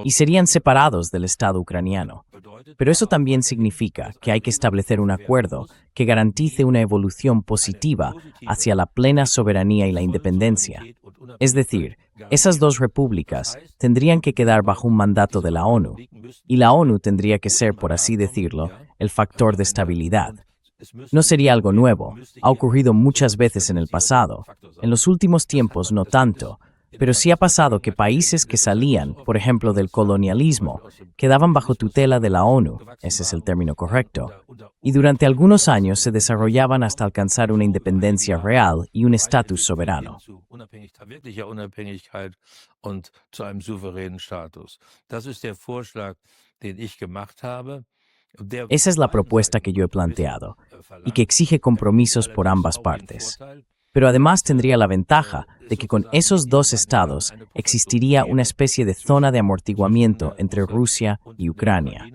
Y serían separados del Estado ucraniano. Pero eso también significa que hay que establecer un acuerdo que garantice una evolución positiva hacia la plena soberanía y la independencia. Es decir, esas dos repúblicas tendrían que quedar bajo un mandato de la ONU, y la ONU tendría que ser, por así decirlo, el factor de estabilidad. No sería algo nuevo, ha ocurrido muchas veces en el pasado, en los últimos tiempos no tanto, pero sí ha pasado que países que salían, por ejemplo, del colonialismo, quedaban bajo tutela de la ONU, ese es el término correcto, y durante algunos años se desarrollaban hasta alcanzar una independencia real y un estatus soberano. Esa es la propuesta que yo he planteado, y que exige compromisos por ambas partes. Pero además tendría la ventaja de que con esos dos estados existiría una especie de zona de amortiguamiento entre Rusia y Ucrania.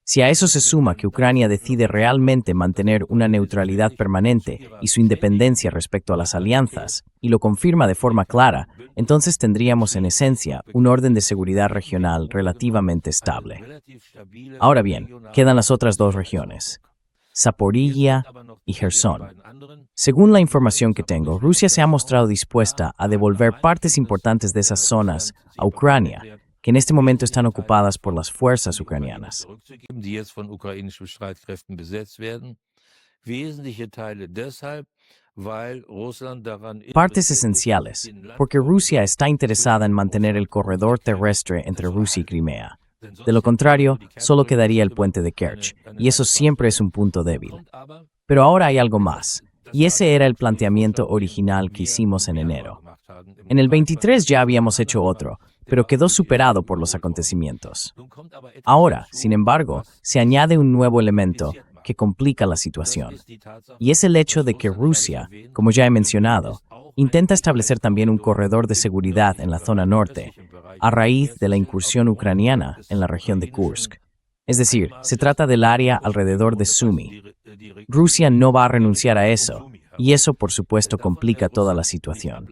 Si a eso se suma que Ucrania decide realmente mantener una neutralidad permanente y su independencia respecto a las alianzas, y lo confirma de forma clara, entonces tendríamos en esencia un orden de seguridad regional relativamente estable. Ahora bien, quedan las otras dos regiones, Zaporizhia y Gerson. Según la información que tengo, Rusia se ha mostrado dispuesta a devolver partes importantes de esas zonas a Ucrania, que en este momento están ocupadas por las fuerzas ucranianas. Partes esenciales, porque Rusia está interesada en mantener el corredor terrestre entre Rusia y Crimea. De lo contrario, solo quedaría el puente de Kerch, y eso siempre es un punto débil. Pero ahora hay algo más, y ese era el planteamiento original que hicimos en enero. En el 23 ya habíamos hecho otro, pero quedó superado por los acontecimientos. Ahora, sin embargo, se añade un nuevo elemento que complica la situación, y es el hecho de que Rusia, como ya he mencionado, intenta establecer también un corredor de seguridad en la zona norte, a raíz de la incursión ucraniana en la región de Kursk. Es decir, se trata del área alrededor de Sumy. Rusia no va a renunciar a eso, y eso, por supuesto, complica toda la situación.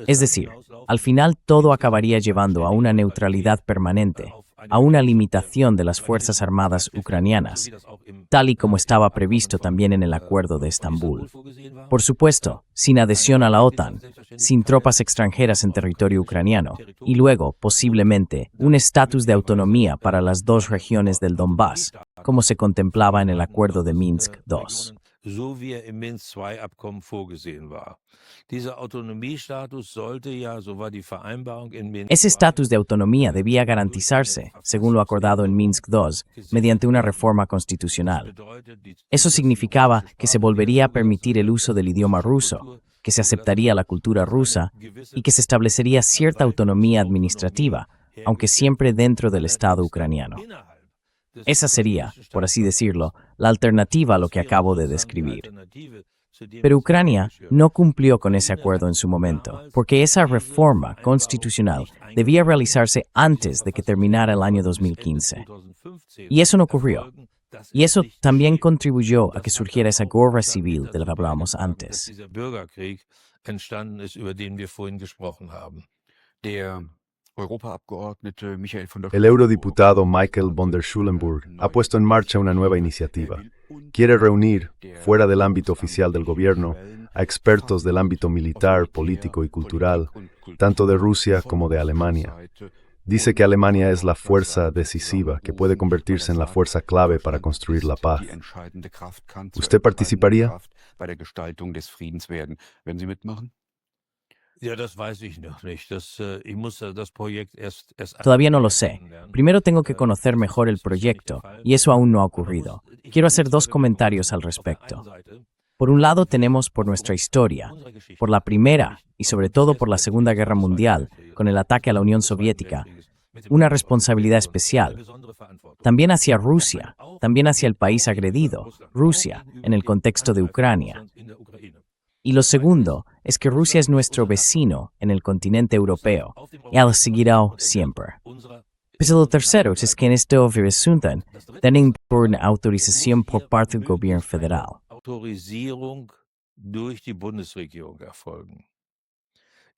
Es decir, al final todo acabaría llevando a una neutralidad permanente, a una limitación de las Fuerzas Armadas ucranianas, tal y como estaba previsto también en el Acuerdo de Estambul. Por supuesto, sin adhesión a la OTAN, sin tropas extranjeras en territorio ucraniano, y luego, posiblemente, un estatus de autonomía para las dos regiones del Donbass, como se contemplaba en el Acuerdo de Minsk II. So wie er im Minsk II-Abkommen vorgesehen war. Dieser Autonomiestatus sollte ja, so war die Vereinbarung in Minsk. Ese estatus de autonomía debía garantizarse, según lo acordado en Minsk II, mediante una reforma constitucional. Eso significaba que se volvería a permitir el uso del idioma ruso, que se aceptaría la cultura rusa y que se establecería cierta autonomía administrativa, aunque siempre dentro del Estado ucraniano. Esa sería, por así decirlo, la alternativa a lo que acabo de describir. Pero Ucrania no cumplió con ese acuerdo en su momento, porque esa reforma constitucional debía realizarse antes de que terminara el año 2015. Y eso no ocurrió. Y eso también contribuyó a que surgiera esa guerra civil de la que hablábamos antes. El eurodiputado Michael von der Schulenburg ha puesto en marcha una nueva iniciativa. Quiere reunir, fuera del ámbito oficial del gobierno, a expertos del ámbito militar, político y cultural, tanto de Rusia como de Alemania. Dice que Alemania es la fuerza decisiva que puede convertirse en la fuerza clave para construir la paz. ¿Usted participaría? Todavía no lo sé. Primero tengo que conocer mejor el proyecto, y eso aún no ha ocurrido. Quiero hacer dos comentarios al respecto. Por un lado tenemos por nuestra historia, por la Primera y sobre todo por la Segunda Guerra Mundial, con el ataque a la Unión Soviética, una responsabilidad especial. También hacia Rusia, también hacia el país agredido, Rusia, en el contexto de Ucrania. Y lo segundo es que Rusia es nuestro vecino en el continente europeo, y lo seguirá siempre. Pero lo tercero es que en este asunto tienen por una autorización por parte del gobierno federal. Autorisierung durch die Bundesregierung erfolgen.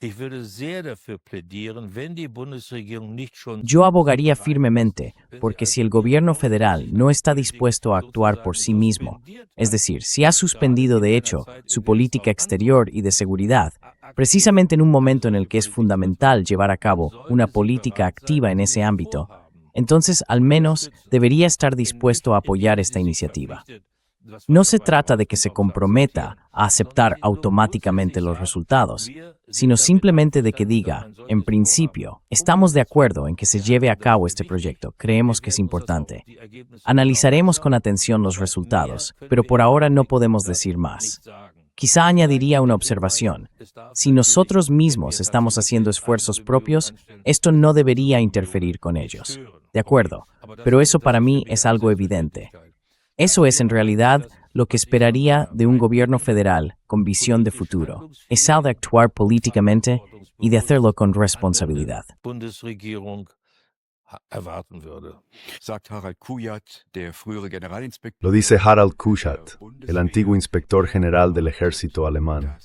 Ich würde sehr dafür plädieren, wenn die Bundesregierung nicht schon. Yo abogaría firmemente porque si el gobierno federal no está dispuesto a actuar por sí mismo, es decir, si ha suspendido de hecho su política exterior y de seguridad, precisamente en un momento en el que es fundamental llevar a cabo una política activa en ese ámbito, entonces al menos debería estar dispuesto a apoyar esta iniciativa. No se trata de que se comprometa a aceptar automáticamente los resultados, sino simplemente de que diga, en principio, estamos de acuerdo en que se lleve a cabo este proyecto, creemos que es importante. Analizaremos con atención los resultados, pero por ahora no podemos decir más. Quizá añadiría una observación. Si nosotros mismos estamos haciendo esfuerzos propios, esto no debería interferir con ellos. De acuerdo, pero eso para mí es algo evidente. Eso es en realidad lo que esperaría de un gobierno federal con visión de futuro. Es el de actuar políticamente y de hacerlo con responsabilidad. Lo dice Harald Kujat, el antiguo inspector general del ejército alemán.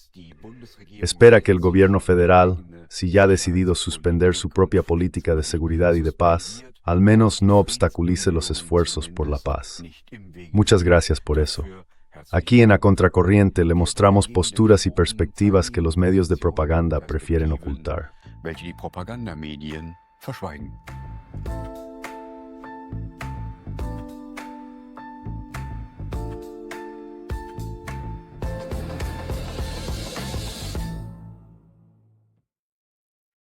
Espera que el gobierno federal, si ya ha decidido suspender su propia política de seguridad y de paz, al menos no obstaculice los esfuerzos por la paz. Muchas gracias por eso. Aquí en A Contracorriente le mostramos posturas y perspectivas que los medios de propaganda prefieren ocultar. Welche die Propagandamedien verschweigen.